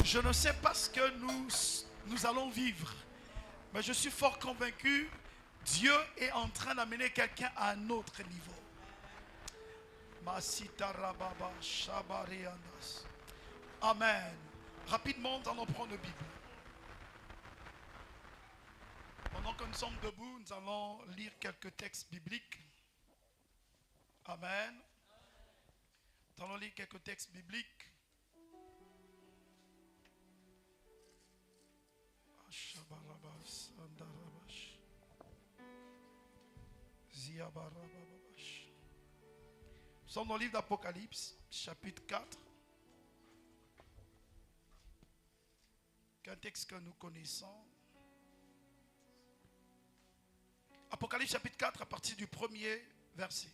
Je ne sais pas ce que nous allons vivre, mais je suis fort convaincu, Dieu est en train d'amener quelqu'un à un autre niveau. Amen. Rapidement, nous allons prendre la Bible. Pendant que nous sommes debout, nous allons lire quelques textes bibliques. Amen. Nous allons lire quelques textes bibliques. Nous sommes dans le livre d'Apocalypse, chapitre 4. Un texte que nous connaissons. Apocalypse chapitre 4 à partir du premier verset.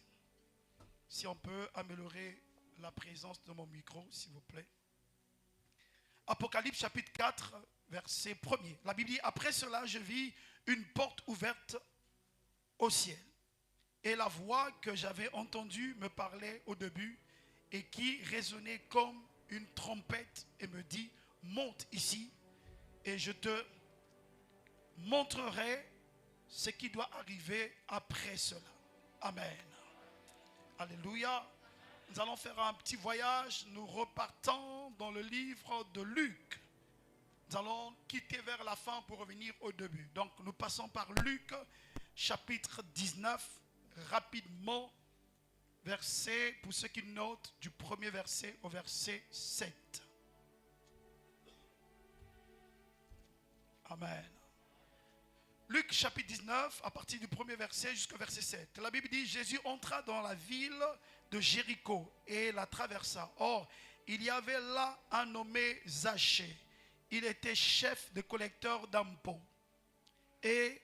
Si on peut améliorer la présence de mon micro, s'il vous plaît. Apocalypse chapitre 4, verset 1er. La Bible dit, après cela, je vis une porte ouverte au ciel. Et la voix que j'avais entendue me parlait au début et qui résonnait comme une trompette et me dit, monte ici et je te montrerai ce qui doit arriver après cela. Amen. Alléluia. Nous allons faire un petit voyage. Nous repartons dans le livre de Luc. Nous allons quitter vers la fin pour revenir au début. Donc nous passons par Luc chapitre 19. Rapidement, verset, pour ceux qui notent, du premier verset au verset 7. Amen. Luc chapitre 19, à partir du premier verset jusqu'au verset 7. La Bible dit, Jésus entra dans la ville de Jéricho et la traversa. Or, il y avait là un nommé Zachée. Il était chef de collecteur d'impôts et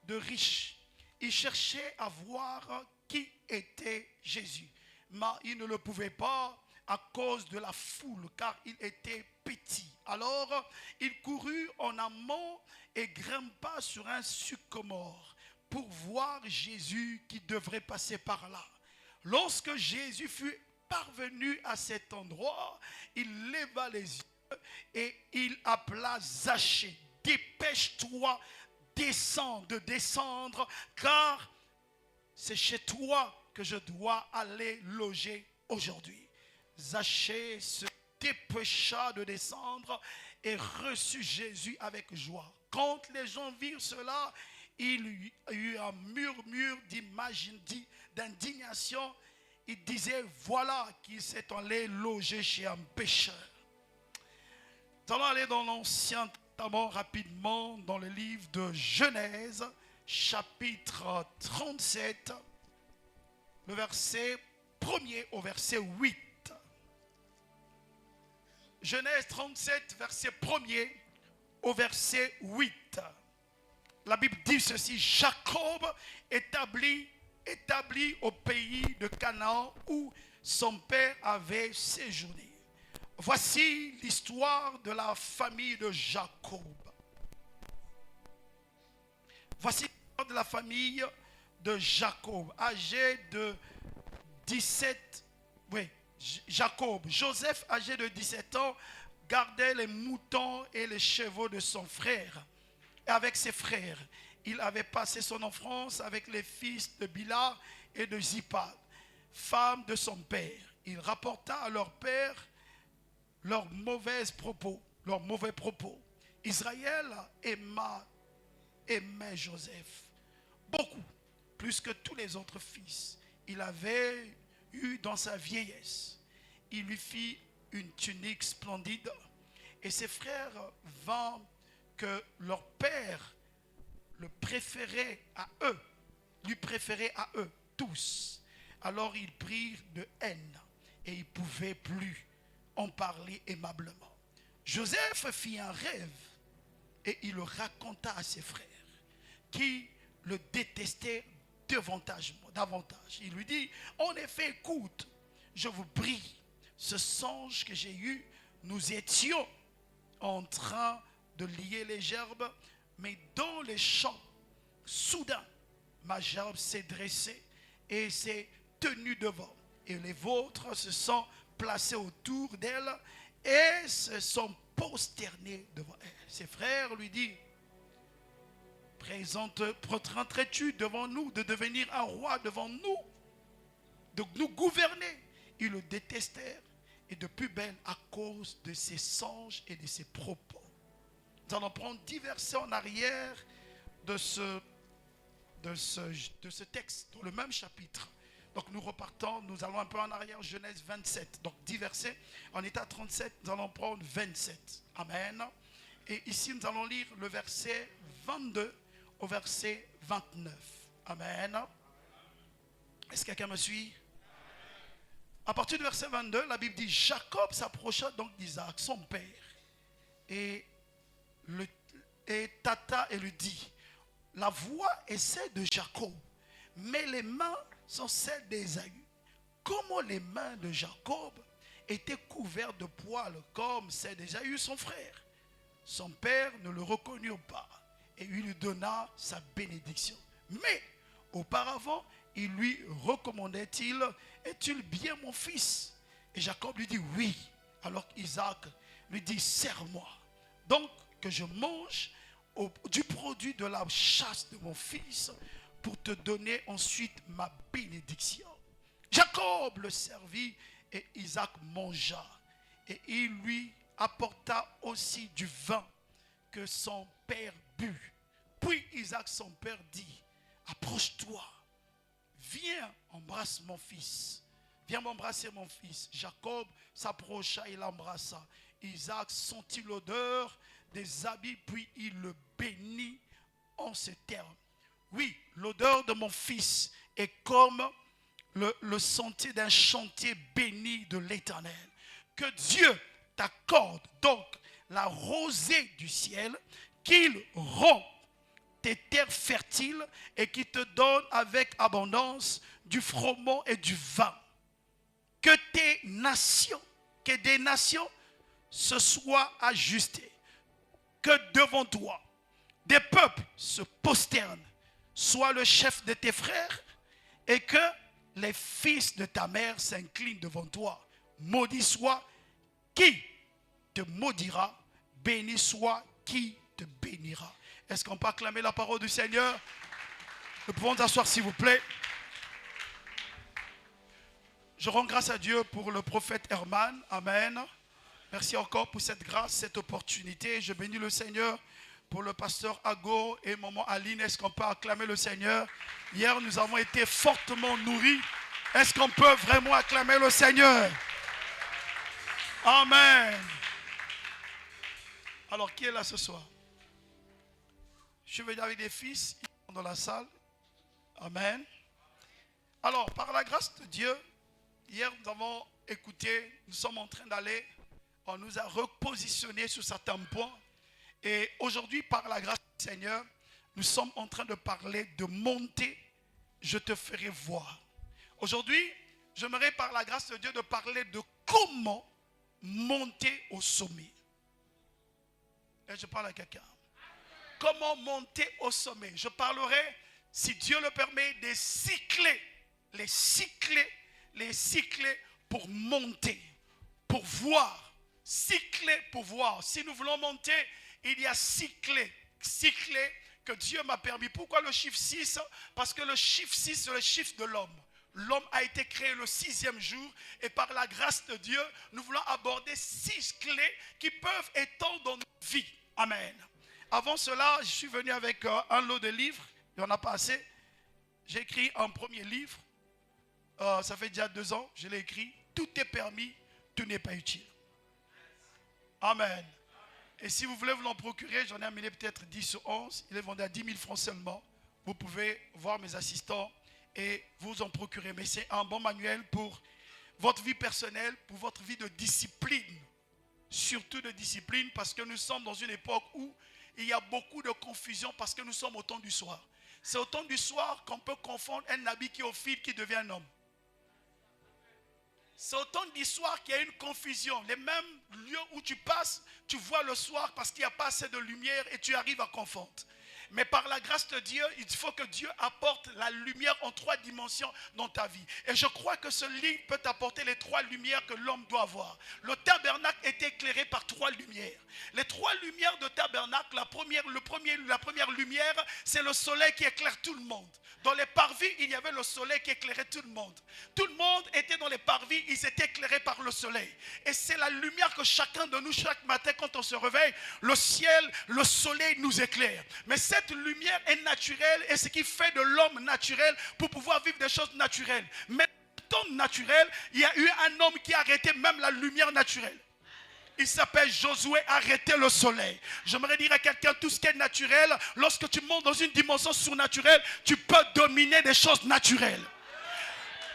de riches. Il cherchait à voir qui était Jésus. Mais il ne le pouvait pas à cause de la foule, car il était petit. Alors, il courut en amont et grimpa sur un sycomore pour voir Jésus qui devrait passer par là. Lorsque Jésus fut parvenu à cet endroit, il leva les yeux et il appela Zachée. Dépêche-toi de descendre, car c'est chez toi que je dois aller loger aujourd'hui. Zachée se dépêcha de descendre et reçut Jésus avec joie. Quand les gens virent cela, il y eut un murmure d'indignation. Ils disaient, voilà qu'il s'est allé loger chez un pécheur. Nous allons aller dans l'Ancien Testament rapidement dans le livre de Genèse, chapitre 37, le verset 1er au verset 8. Genèse 37, verset 1er au verset 8. La Bible dit ceci, Jacob établit au pays de Canaan où son père avait séjourné. Voici l'histoire de la famille de Jacob. Voici l'histoire de la famille de Jacob, âgé de 17, Jacob. Joseph, âgé de 17 ans, gardait les moutons et les chevaux de son frère. Et avec ses frères, il avait passé son enfance avec les fils de Bila et de Zippa, femme de son père. Il rapporta à leur père leurs mauvais propos. Israël aimait Joseph beaucoup, plus que tous les autres fils. Il avait eu dans sa vieillesse. Il lui fit une tunique splendide et ses frères vinrent que leur père lui préférait à eux tous. Alors ils prirent de haine et ils ne pouvaient plus en parler aimablement. Joseph fit un rêve et il le raconta à ses frères qui le détestaient davantage. Il lui dit, en effet, écoute, je vous prie, ce songe que j'ai eu, nous étions en train de lier les gerbes, mais dans les champs, soudain, ma gerbe s'est dressée et s'est tenue devant. Et les vôtres se sont placés autour d'elle et se sont posés prosterner devant elle. Ses frères lui disent, présenterais-tu devant nous de devenir un roi devant nous, de nous gouverner? Ils le détestèrent et de plus belle à cause de ses songes et de ses propos. Nous allons prendre 10 versets en arrière de ce texte, dans le même chapitre. Donc nous repartons, nous allons un peu en arrière, Genèse 27. Donc 10 versets, on est à 37, nous allons prendre 27. Amen. Et ici nous allons lire le verset 22 au verset 29. Amen. Est-ce que quelqu'un me suit? À partir du verset 22, la Bible dit, Jacob s'approcha donc d'Isaac, son père, et tâta et lui dit, la voix est celle de Jacob, mais les mains sont celles d'Ésaü. Comment les mains de Jacob étaient couvertes de poils comme celles d'Ésaü, son frère? Son père ne le reconnut pas et il lui donna sa bénédiction. Mais auparavant, il lui recommandait-il, es-tu bien mon fils? Et Jacob lui dit oui. Alors Isaac lui dit, serre-moi donc que je mange du produit de la chasse de mon fils pour te donner ensuite ma bénédiction. Jacob le servit et Isaac mangea. Et il lui apporta aussi du vin que son père but. Puis Isaac son père dit, approche-toi, viens, embrasse mon fils. Viens m'embrasser mon fils. Jacob s'approcha et l'embrassa. Isaac sentit l'odeur des habits, puis il le bénit en ces termes. Oui, l'odeur de mon fils est comme le sentier d'un chantier béni de l'Éternel. Que Dieu t'accorde donc la rosée du ciel, qu'il rompt tes terres fertiles et qu'il te donne avec abondance du froment et du vin. Que des nations se soient ajustées. Que devant toi, des peuples se prosternent. Sois le chef de tes frères et que les fils de ta mère s'inclinent devant toi. Maudit soit qui te maudira, béni soit qui te bénira. Est-ce qu'on peut acclamer la parole du Seigneur? Nous pouvons nous asseoir s'il vous plaît. Je rends grâce à Dieu pour le prophète Herman. Amen. Merci encore pour cette grâce, cette opportunité. Je bénis le Seigneur pour le pasteur Ago et maman Aline. Est-ce qu'on peut acclamer le Seigneur? Hier, nous avons été fortement nourris. Est-ce qu'on peut vraiment acclamer le Seigneur? Amen. Alors, qui est là ce soir? Je suis venu avec des fils, ils sont dans la salle. Amen. Alors, par la grâce de Dieu, hier, nous avons écouté, nous sommes en train d'aller, on nous a repositionné sur certains points. Et aujourd'hui, par la grâce du Seigneur, nous sommes en train de parler de monter, je te ferai voir. Aujourd'hui, j'aimerais par la grâce de Dieu de parler de comment monter au sommet. Et je parle à quelqu'un. Comment monter au sommet? Je parlerai, si Dieu le permet, des cycles, les cycles pour monter, pour voir, cycler pour voir. Si nous voulons monter, il y a cycler que Dieu m'a permis. Pourquoi le chiffre 6? Parce que le chiffre 6, c'est le chiffre de l'homme. L'homme a été créé le 6e jour et par la grâce de Dieu, nous voulons aborder 6 clés qui peuvent étendre dans notre vie. Amen. Avant cela, je suis venu avec un lot de livres. Il n'y en a pas assez. J'ai écrit un premier livre. Ça fait déjà 2 ans. Je l'ai écrit. Tout est permis, tout n'est pas utile. Amen. Et si vous voulez vous l'en procurer, j'en ai amené peut-être 10 ou 11. Il est vendu à 10 000 francs seulement. Vous pouvez voir mes assistants et vous en procurer. Mais c'est un bon manuel pour votre vie personnelle, pour votre vie de discipline. Surtout de discipline, parce que nous sommes dans une époque où il y a beaucoup de confusion parce que nous sommes au temps du soir. C'est au temps du soir qu'on peut confondre un habit qui est au fil qui devient un homme. C'est au temps du soir qu'il y a une confusion. Les mêmes lieux où tu passes, tu vois le soir parce qu'il n'y a pas assez de lumière et tu arrives à confondre. Mais par la grâce de Dieu, il faut que Dieu apporte la lumière en 3 dimensions dans ta vie. Et je crois que ce livre peut t'apporter les 3 lumières que l'homme doit avoir. Le tabernacle est éclairé par 3 lumières. Les 3 lumières de tabernacle, la première lumière, c'est le soleil qui éclaire tout le monde. Dans les parvis, il y avait le soleil qui éclairait tout le monde. Tout le monde était dans les parvis, ils étaient éclairés par le soleil. Et c'est la lumière que chacun de nous, chaque matin, quand on se réveille, le ciel, le soleil nous éclaire. Mais cette lumière est naturelle et ce qui fait de l'homme naturel pour pouvoir vivre des choses naturelles. Mais dans le temps naturel, il y a eu un homme qui a arrêté même la lumière naturelle. Il s'appelle Josué, arrêter le soleil. J'aimerais dire à quelqu'un, tout ce qui est naturel, lorsque tu montes dans une dimension surnaturelle, tu peux dominer des choses naturelles.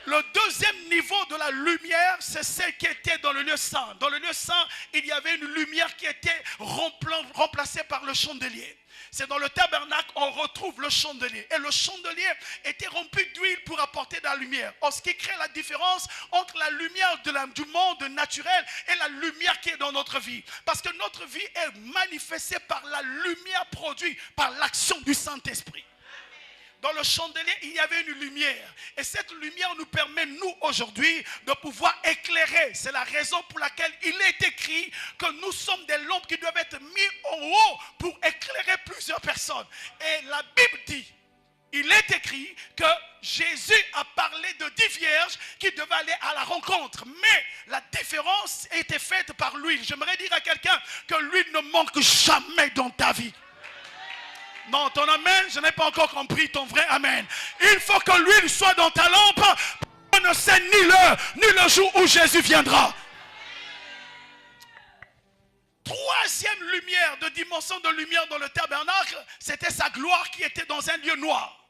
Le deuxième niveau de la lumière, c'est celle qui était dans le lieu saint. Dans le lieu saint, il y avait une lumière qui était remplacée par le chandelier. C'est dans le tabernacle on retrouve le chandelier. Et le chandelier était rempli d'huile pour apporter de la lumière. Or, ce qui crée la différence entre la lumière du monde naturel et la lumière qui est dans notre vie. Parce que notre vie est manifestée par la lumière produite par l'action du Saint-Esprit. Dans le chandelier, il y avait une lumière. Et cette lumière nous permet, nous, aujourd'hui, de pouvoir éclairer. C'est la raison pour laquelle il est écrit que nous sommes des lampes qui doivent être mis en haut pour éclairer plusieurs personnes. Et la Bible dit, il est écrit que Jésus a parlé de 10 vierges qui devaient aller à la rencontre. Mais la différence était faite par l'huile. J'aimerais dire à quelqu'un que l'huile ne manque jamais dans ta vie. Non, ton amen, je n'ai pas encore compris ton vrai amen. Il faut que l'huile soit dans ta lampe. On ne sait ni l'heure, ni le jour où Jésus viendra. Troisième lumière, de dimension de lumière dans le tabernacle, c'était sa gloire qui était dans un lieu noir.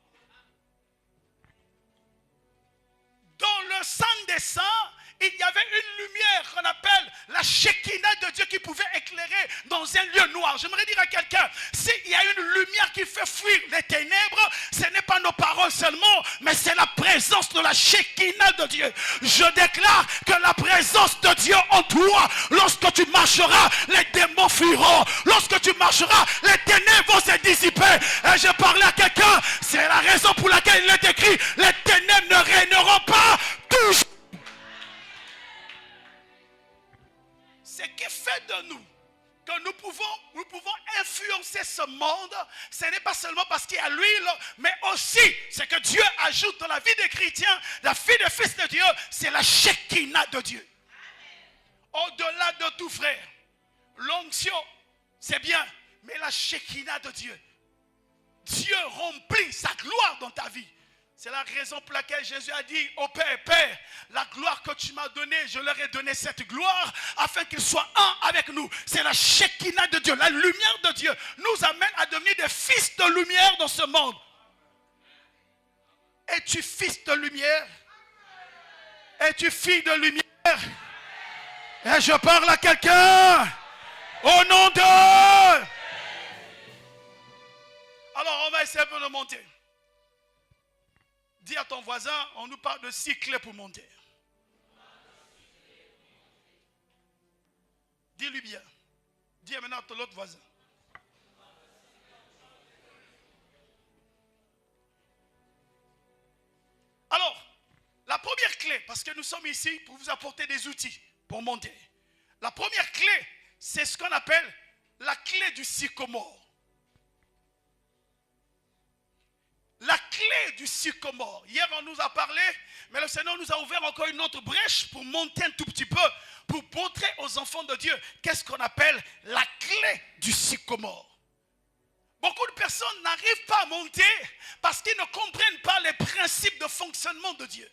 Dans le Saint des Saints, il y avait une lumière qu'on appelle la Shekinah de Dieu qui pouvait éclairer dans un lieu noir. J'aimerais dire à quelqu'un, s'il y a une lumière qui fait fuir les ténèbres, ce n'est pas nos paroles seulement, mais c'est la présence de la Shekinah de Dieu. Je déclare que la présence de Dieu en toi, lorsque tu marcheras, les démons fuiront. Lorsque tu marcheras, les ténèbres vont se dissiper. Et je parlais à quelqu'un, c'est la raison pour laquelle il est écrit, les ténèbres ne régneront pas toujours. Ce qui fait de nous que nous pouvons influencer ce monde, ce n'est pas seulement parce qu'il y a l'huile, mais aussi ce que Dieu ajoute dans la vie des chrétiens, la vie des fils de Dieu, c'est la Shekinah de Dieu. Au-delà de tout, frère, l'onction, c'est bien, mais la Shekinah de Dieu, Dieu remplit sa gloire dans ta vie. C'est la raison pour laquelle Jésus a dit au Père, Père, la gloire que tu m'as donnée, je leur ai donné cette gloire afin qu'ils soient un avec nous. C'est la Shekinah de Dieu, la lumière de Dieu nous amène à devenir des fils de lumière dans ce monde. Es-tu fils de lumière? Es-tu fille de lumière? Et je parle à quelqu'un au nom de... Alors on va essayer de monter. Dis à ton voisin, on nous parle de 6 clés pour monter. Dis-lui bien. Dis maintenant à l'autre voisin. Alors, la première clé, parce que nous sommes ici pour vous apporter des outils pour monter. La première clé, c'est ce qu'on appelle la clé du sycomore. La clé du sycomore. Hier, on nous a parlé, mais le Seigneur nous a ouvert encore une autre brèche pour monter un tout petit peu, pour montrer aux enfants de Dieu qu'est-ce qu'on appelle la clé du sycomore. Beaucoup de personnes n'arrivent pas à monter parce qu'ils ne comprennent pas les principes de fonctionnement de Dieu.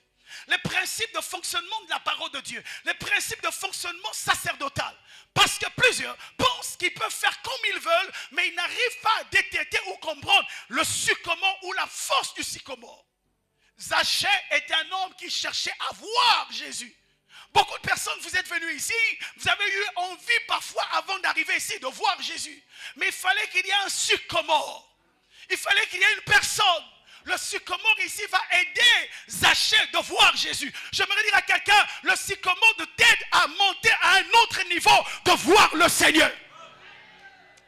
Les principes de fonctionnement de la parole de Dieu. Les principes de fonctionnement sacerdotal. Parce que plusieurs pensent qu'ils peuvent faire comme ils veulent, mais ils n'arrivent pas à détecter ou comprendre le sycomore ou la force du sycomore. Zachée était un homme qui cherchait à voir Jésus. Beaucoup de personnes, vous êtes venus ici, vous avez eu envie parfois avant d'arriver ici de voir Jésus. Mais il fallait qu'il y ait un sycomore. Il fallait qu'il y ait une personne. Le sycomore ici va aider Zachée de voir Jésus. J'aimerais dire à quelqu'un, le sycomore t'aide à monter à un autre niveau, de voir le Seigneur.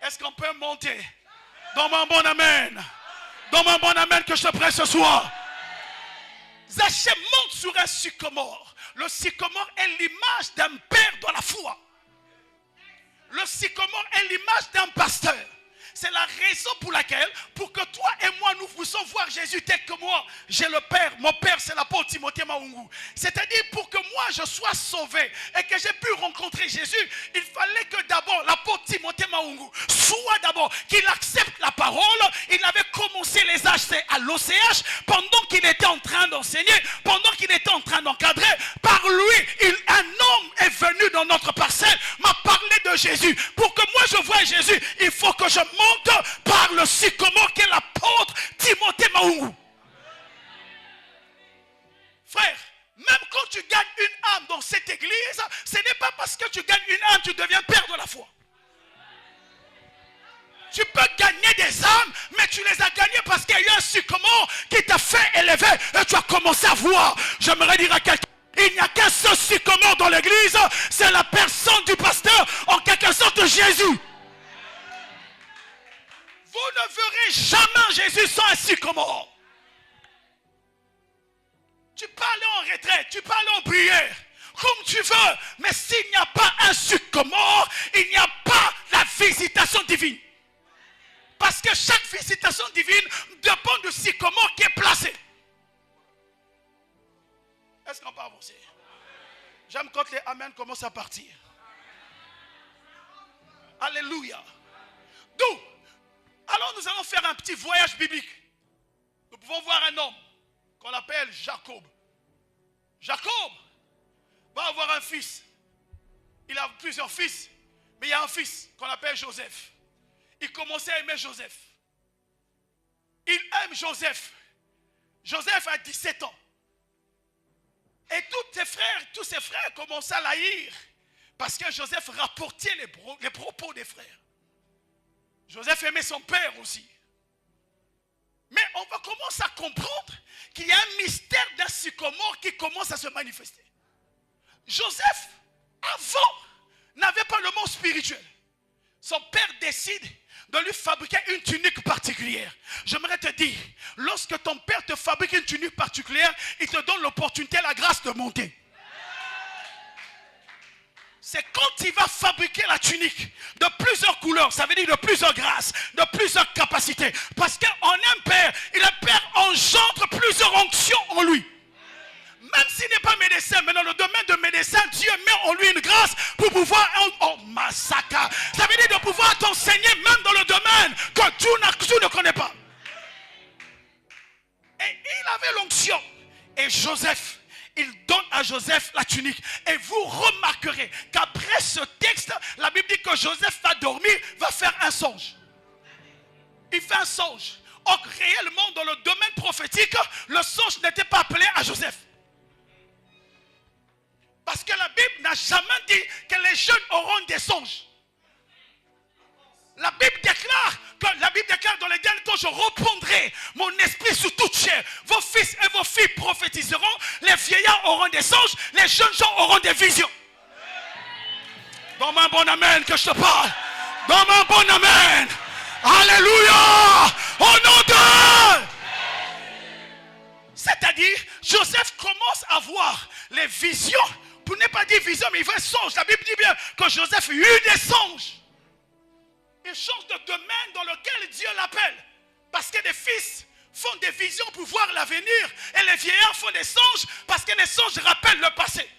Est-ce qu'on peut monter? Donne-moi un bon amen. Donne-moi un bon amen que je te prie ce soir. Zachée monte sur un sycomore. Le sycomore est l'image d'un père dans la foi. Le sycomore est l'image d'un pasteur. C'est la raison pour laquelle, pour que toi et moi nous puissions voir Jésus tel que moi, j'ai le Père, mon Père c'est l'apôtre Timothée Maungu. C'est-à-dire pour que moi je sois sauvé et que j'ai pu rencontrer Jésus, il fallait que d'abord l'apôtre Timothée Maungu soit d'abord, qu'il accepte la parole. Il avait commencé les HC à l'OCH pendant qu'il était en train d'enseigner, pendant qu'il était en train d'encadrer. Par lui, un homme est venu dans notre parcelle, m'a parlé de Jésus. Pour que moi je voie Jésus, il faut que je monte par le sycomore qu'est l'apôtre Timothée Maungu. Frère, même quand tu gagnes une âme dans cette église, ce n'est pas parce que tu gagnes une âme, tu deviens père de la foi. Tu peux gagner des âmes, mais tu les as gagnées parce qu'il y a eu un sycomore qui t'a fait élever et tu as commencé à voir. J'aimerais dire à quelqu'un, il n'y a qu'un seul sycomore dans l'église, c'est la personne du pasteur, en quelque sorte Jésus. Vous ne verrez jamais Jésus sans un sycomore. Tu peux aller en retraite, tu peux aller en prière, comme tu veux, mais s'il n'y a pas un sycomore, il n'y a pas la visitation divine. Parce que chaque visitation divine dépend du sycomore qui est placé. Est-ce qu'on peut avancer? J'aime quand les amen commencent à partir. Alléluia. D'où? Alors nous allons faire un petit voyage biblique. Nous pouvons voir un homme qu'on appelle Jacob. Jacob va avoir un fils. Il a plusieurs fils, mais il y a un fils qu'on appelle Joseph. Il commençait à aimer Joseph. Il aime Joseph. Joseph a 17 ans. Et tous ses frères commençaient à l'haïr parce que Joseph rapportait les propos des frères. Joseph aimait son père aussi. Mais on va commencer à comprendre qu'il y a un mystère d'un sycomore qui commence à se manifester. Joseph, avant, n'avait pas le monde spirituel. Son père décide de lui fabriquer une tunique particulière. J'aimerais te dire, lorsque ton père te fabrique une tunique particulière, il te donne l'opportunité, la grâce de monter. C'est quand il va fabriquer la tunique de plusieurs couleurs, ça veut dire de plusieurs grâces, de plusieurs capacités. Parce qu'en un père, le père engendre plusieurs onctions en lui. Même s'il n'est pas médecin, mais dans le domaine de médecin, Dieu met en lui une grâce pour pouvoir, massacre. Ça veut dire de pouvoir t'enseigner même dans le domaine que tu ne connais pas. Et il avait l'onction. Et Joseph, il donne à Joseph la tunique. Et vous remarquerez qu'après ce texte, la Bible dit que Joseph va dormir, va faire un songe. Il fait un songe. Or, réellement, dans le domaine prophétique, le songe n'était pas appelé à Joseph. Parce que la Bible n'a jamais dit que les jeunes auront des songes. La Bible déclare dans les derniers temps, je reprendrai mon esprit sur toute chair. Vos fils et vos filles prophétiseront, les vieillards auront des songes, les jeunes gens auront des visions. Donne-moi un bon amen que je te parle. Donne-moi un bon amen. Alléluia. Au nom de... C'est-à-dire, Joseph commence à voir les visions. Pour ne pas dire vision, mais il veut songe. La Bible dit bien que Joseph eut des songes. Il change de domaine dans lequel Dieu l'appelle. Parce que les fils font des visions pour voir l'avenir. Et les vieillards font des songes parce que les songes rappellent le passé.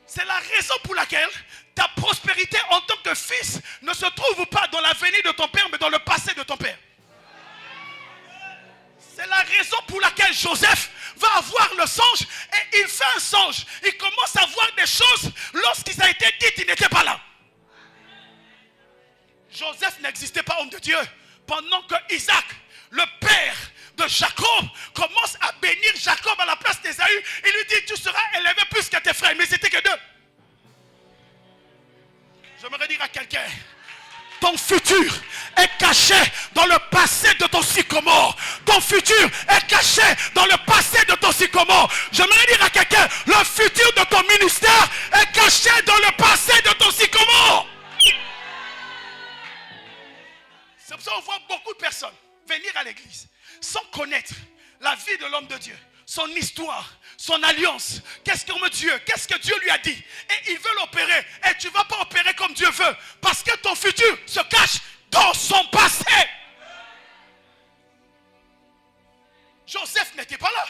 C'est la raison pour laquelle ta prospérité en tant que fils ne se trouve pas dans l'avenir de ton père, mais dans le passé de ton père. C'est la raison pour laquelle Joseph va avoir le songe et il fait un songe. Il commence à voir des choses lorsqu'il a été dit, il n'était pas là. Joseph n'existait pas, homme de Dieu, pendant que Isaac, le père de Jacob, commence à bénir Jacob à la place d'Ésaü. Il lui dit, tu seras élevé plus que tes frères, mais c'était que deux. J'aimerais dire à quelqu'un, ton futur est caché dans le passé de ton sycomore. Ton futur est caché dans le passé de ton sycomore. J'aimerais dire à quelqu'un, le futur de ton ministère est caché dans le passé de ton sycomore. on voit beaucoup de personnes venir à l'église sans connaître la vie de l'homme de Dieu, son histoire, son alliance, qu'est-ce que Dieu lui a dit, et il veut l'opérer, et tu ne vas pas opérer comme Dieu veut, parce que ton futur se cache dans son passé. Joseph n'était pas là.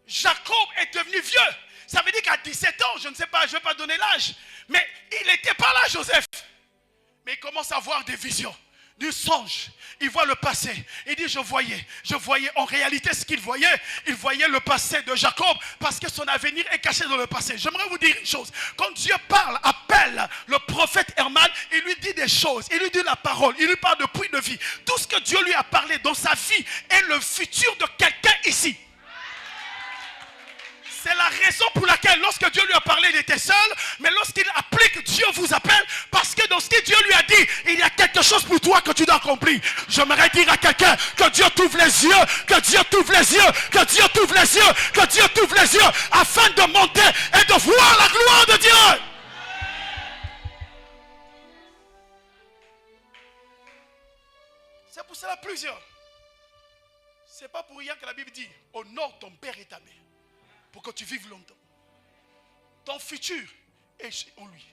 Jacob est devenu vieux. Ça veut dire qu'à 17 ans, je ne sais pas, je ne vais pas donner l'âge, mais il n'était pas là, Joseph. Mais il commence à avoir des visions, du songe. Il voit le passé. Il dit, je voyais en réalité ce qu'il voyait. Il voyait le passé de Jacob parce que son avenir est caché dans le passé. J'aimerais vous dire une chose. Quand Dieu appelle le prophète Herman, il lui dit des choses. Il lui dit la parole. Il lui parle de puits de vie. Tout ce que Dieu lui a parlé dans sa vie est le futur de quelqu'un ici. C'est la raison pour laquelle lorsque Dieu lui a parlé, il était seul. Mais lorsqu'il applique, Dieu vous appelle. Parce que dans ce que Dieu lui a dit, il y a quelque chose pour toi que tu dois accomplir. J'aimerais dire à quelqu'un que Dieu t'ouvre les yeux. Que Dieu t'ouvre les yeux. Que Dieu t'ouvre les yeux. Que Dieu t'ouvre les yeux. Afin de monter et de voir la gloire de Dieu. C'est pour cela plusieurs. C'est pas pour rien que la Bible dit, honore ton père et ta mère. Pour que tu vives longtemps. Ton futur est en lui.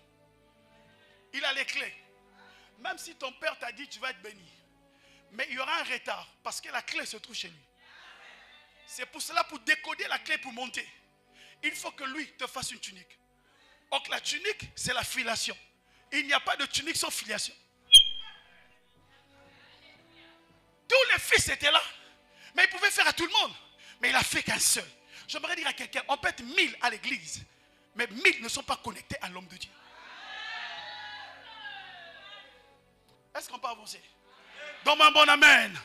Il a les clés. Même si ton père t'a dit tu vas être béni. Mais il y aura un retard parce que la clé se trouve chez lui. C'est pour cela, pour décoder la clé pour monter, il faut que lui te fasse une tunique. Donc la tunique, c'est la filiation. Il n'y a pas de tunique sans filiation. Tous les fils étaient là. Mais il pouvait faire à tout le monde. Mais il a fait qu'un seul. J'aimerais dire à quelqu'un, on peut être 1000 à l'église, mais 1000 ne sont pas connectés à l'homme de Dieu. Est-ce qu'on peut avancer? Donne-moi un bon amen.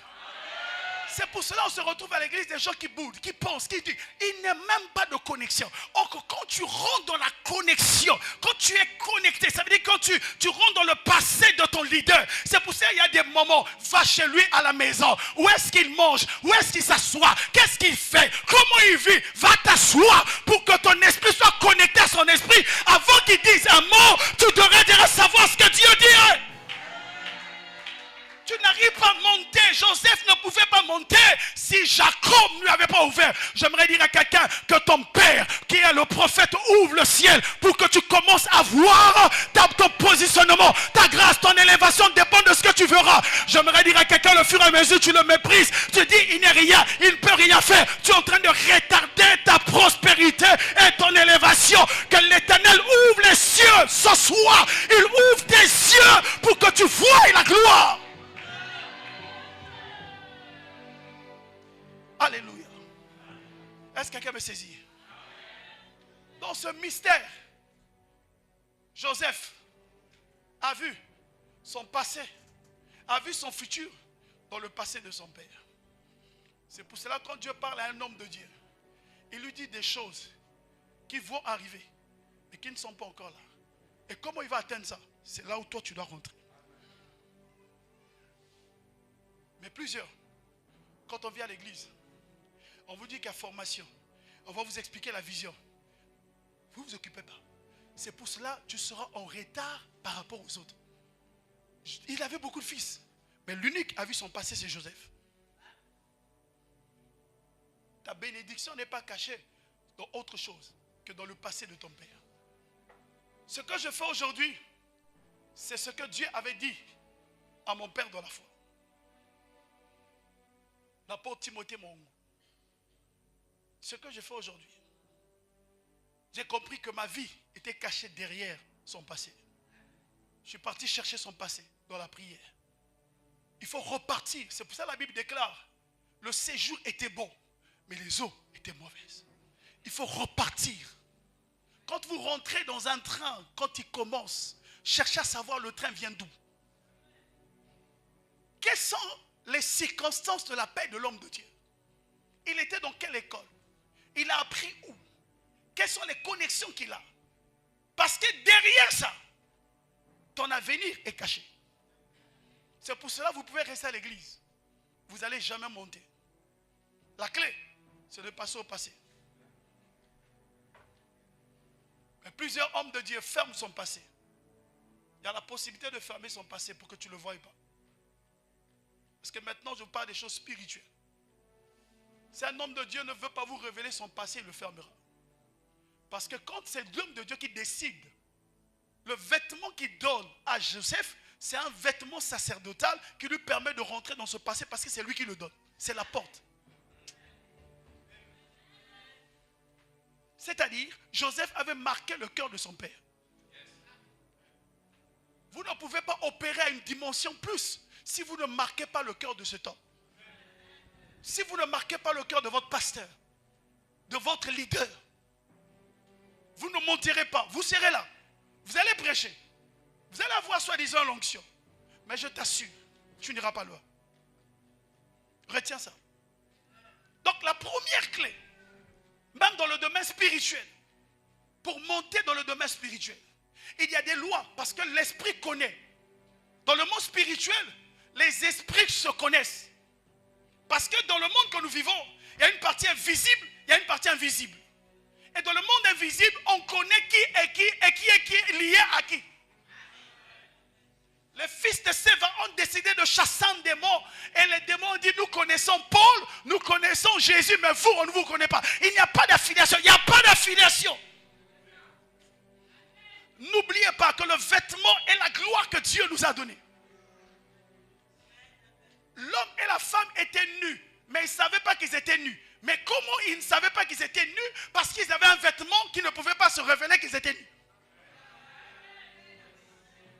C'est pour cela qu'on se retrouve à l'église des gens qui boudent, qui pensent, qui disent, il n'y a même pas de connexion. Or, quand tu rentres dans la connexion, quand tu es connecté, ça veut dire quand tu rentres dans le passé de ton leader. C'est pour ça qu'il y a des moments, va chez lui à la maison. Où est-ce qu'il mange? Où est-ce qu'il s'assoit? Qu'est-ce qu'il fait? Comment il vit? Va t'asseoir pour que ton esprit soit connecté à son esprit. Avant qu'il dise un mot, tu devrais déjà savoir ce que Dieu dirait. Tu n'arrives pas à monter. Joseph ne pouvait pas monter si Jacob ne lui avait pas ouvert. J'aimerais dire à quelqu'un que ton père, qui est le prophète, ouvre le ciel pour que tu commences à voir ton positionnement. Ta grâce, ton élévation dépend de ce que tu verras. J'aimerais dire à quelqu'un, le fur et à mesure tu le méprises, tu dis il n'est rien, il ne peut rien faire. Tu es en train de retarder ta prospérité et ton élévation. Que l'Éternel ouvre les cieux ce soir. Il ouvre tes yeux pour que tu voies la gloire. Alléluia. Est-ce que quelqu'un me saisit? Dans ce mystère, Joseph a vu son passé, a vu son futur dans le passé de son père. C'est pour cela que quand Dieu parle à un homme de Dieu, il lui dit des choses qui vont arriver, mais qui ne sont pas encore là. Et comment il va atteindre ça? C'est là où toi tu dois rentrer. Mais plusieurs, quand on vient à l'église, on vous dit qu'il y a formation. On va vous expliquer la vision. Vous ne vous occupez pas. C'est pour cela que tu seras en retard par rapport aux autres. Il avait beaucoup de fils. Mais l'unique a vu son passé, c'est Joseph. Ta bénédiction n'est pas cachée dans autre chose que dans le passé de ton père. Ce que je fais aujourd'hui, c'est ce que Dieu avait dit à mon père dans la foi. L'apôtre Timothée Mongo. Ce que je fais aujourd'hui, j'ai compris que ma vie était cachée derrière son passé. Je suis parti chercher son passé dans la prière. Il faut repartir. C'est pour ça que la Bible déclare, le séjour était bon, mais les eaux étaient mauvaises. Il faut repartir. Quand vous rentrez dans un train, quand il commence, cherchez à savoir le train vient d'où. Quelles sont les circonstances de la paix de l'homme de Dieu? Il était dans quelle école? Il a appris où? Quelles sont les connexions qu'il a? Parce que derrière ça, ton avenir est caché. C'est pour cela que vous pouvez rester à l'église. Vous n'allez jamais monter. La clé, c'est de passer au passé. Mais plusieurs hommes de Dieu ferment son passé. Il y a la possibilité de fermer son passé pour que tu ne le voies pas. Parce que maintenant, je vous parle des choses spirituelles. Si un homme de Dieu ne veut pas vous révéler son passé, il le fermera. Parce que quand c'est l'homme de Dieu qui décide, le vêtement qu'il donne à Joseph, c'est un vêtement sacerdotal qui lui permet de rentrer dans ce passé parce que c'est lui qui le donne. C'est la porte. C'est-à-dire, Joseph avait marqué le cœur de son père. Vous ne pouvez pas opérer à une dimension plus si vous ne marquez pas le cœur de cet homme. Si vous ne marquez pas le cœur de votre pasteur, de votre leader, vous ne monterez pas. Vous serez là. Vous allez prêcher. Vous allez avoir soi-disant l'onction. Mais je t'assure, tu n'iras pas loin. Retiens ça. Donc la première clé, même dans le domaine spirituel, pour monter dans le domaine spirituel, il y a des lois parce que l'esprit connaît. Dans le monde spirituel, les esprits se connaissent. Parce que dans le monde que nous vivons, il y a une partie invisible, il y a une partie invisible. Et dans le monde invisible, on connaît qui est qui et qui est lié à qui. Les fils de Séva ont décidé de chasser un démon. Et les démons ont dit, nous connaissons Paul, nous connaissons Jésus, mais vous, on ne vous connaît pas. Il n'y a pas d'affiliation, il n'y a pas d'affiliation. N'oubliez pas que le vêtement est la gloire que Dieu nous a donnée. L'homme et la femme étaient nus, mais ils ne savaient pas qu'ils étaient nus. Mais comment ils ne savaient pas qu'ils étaient nus? Parce qu'ils avaient un vêtement qui ne pouvait pas se révéler qu'ils étaient nus.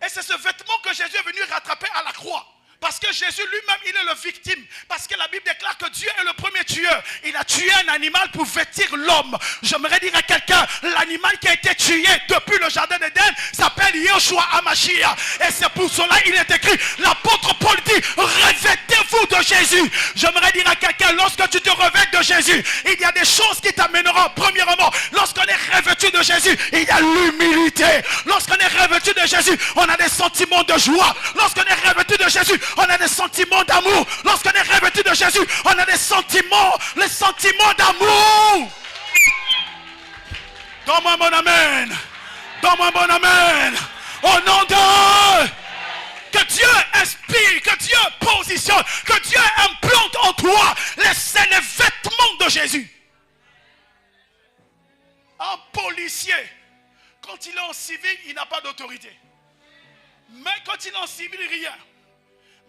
Et c'est ce vêtement que Jésus est venu rattraper à la croix. Parce que Jésus lui-même, il est le victime. Parce que la Bible déclare que Dieu est le premier tueur. Il a tué un animal pour vêtir l'homme. J'aimerais dire à quelqu'un, l'animal qui a été tué depuis le jardin d'Éden s'appelle Yeshua Hamashia. Et c'est pour cela qu'il est écrit, l'apôtre Paul dit, revêtez-vous de Jésus. J'aimerais dire à quelqu'un, lorsque tu te revêtes de Jésus, il y a des choses qui t'amèneront. Premièrement, lorsqu'on est revêtu de Jésus, il y a l'humilité. Lorsqu'on est revêtu de Jésus, on a des sentiments de joie. Lorsqu'on est revêtu de Jésus, on a des sentiments d'amour. Lorsqu'on est revêtu de Jésus, on a des sentiments, les sentiments d'amour. Donne-moi un bon amen. Donne-moi un bon amen. Au nom de... Que Dieu inspire, que Dieu positionne, que Dieu implante en toi les vêtements de Jésus. Un policier, quand il est en civil, il n'a pas d'autorité. Mais quand il est en civil, rien.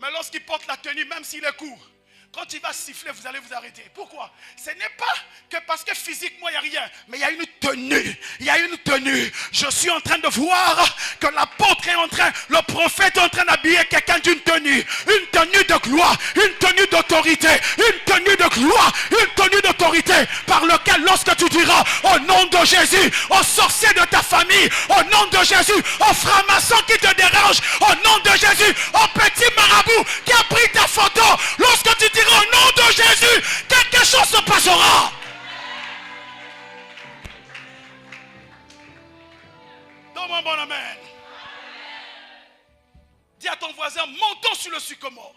Mais lorsqu'il porte la tenue, même s'il est court, quand il va siffler, vous allez vous arrêter. Pourquoi? Ce n'est pas que parce que physiquement il n'y a rien, mais il y a une tenue. Il y a une tenue. Je suis en train de voir que l'apôtre est en train, le prophète est en train d'habiller quelqu'un d'une tenue. Une tenue de gloire, une tenue d'autorité, une tenue de gloire, une tenue d'autorité par lequel lorsque tu diras au nom de Jésus, aux sorciers de ta famille, au nom de Jésus, aux francs-maçons qui te dérangent, au nom de Jésus, au petit marabout qui a pris ta photo, lorsque tu diras au nom de Jésus, quelque chose se passera. Donne-moi un bon amen. Dis à ton voisin, montons sur le sycomore.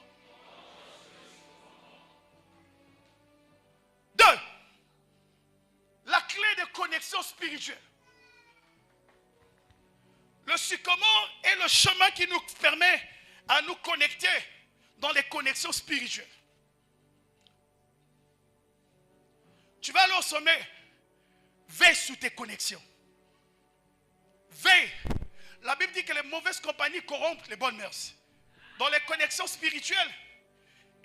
2. La clé de connexion spirituelle. Le sycomore est le chemin qui nous permet à nous connecter dans les connexions spirituelles. Tu vas aller au sommet, veille sur tes connexions. Veille. La Bible dit que les mauvaises compagnies corrompent les bonnes mœurs. Dans les connexions spirituelles,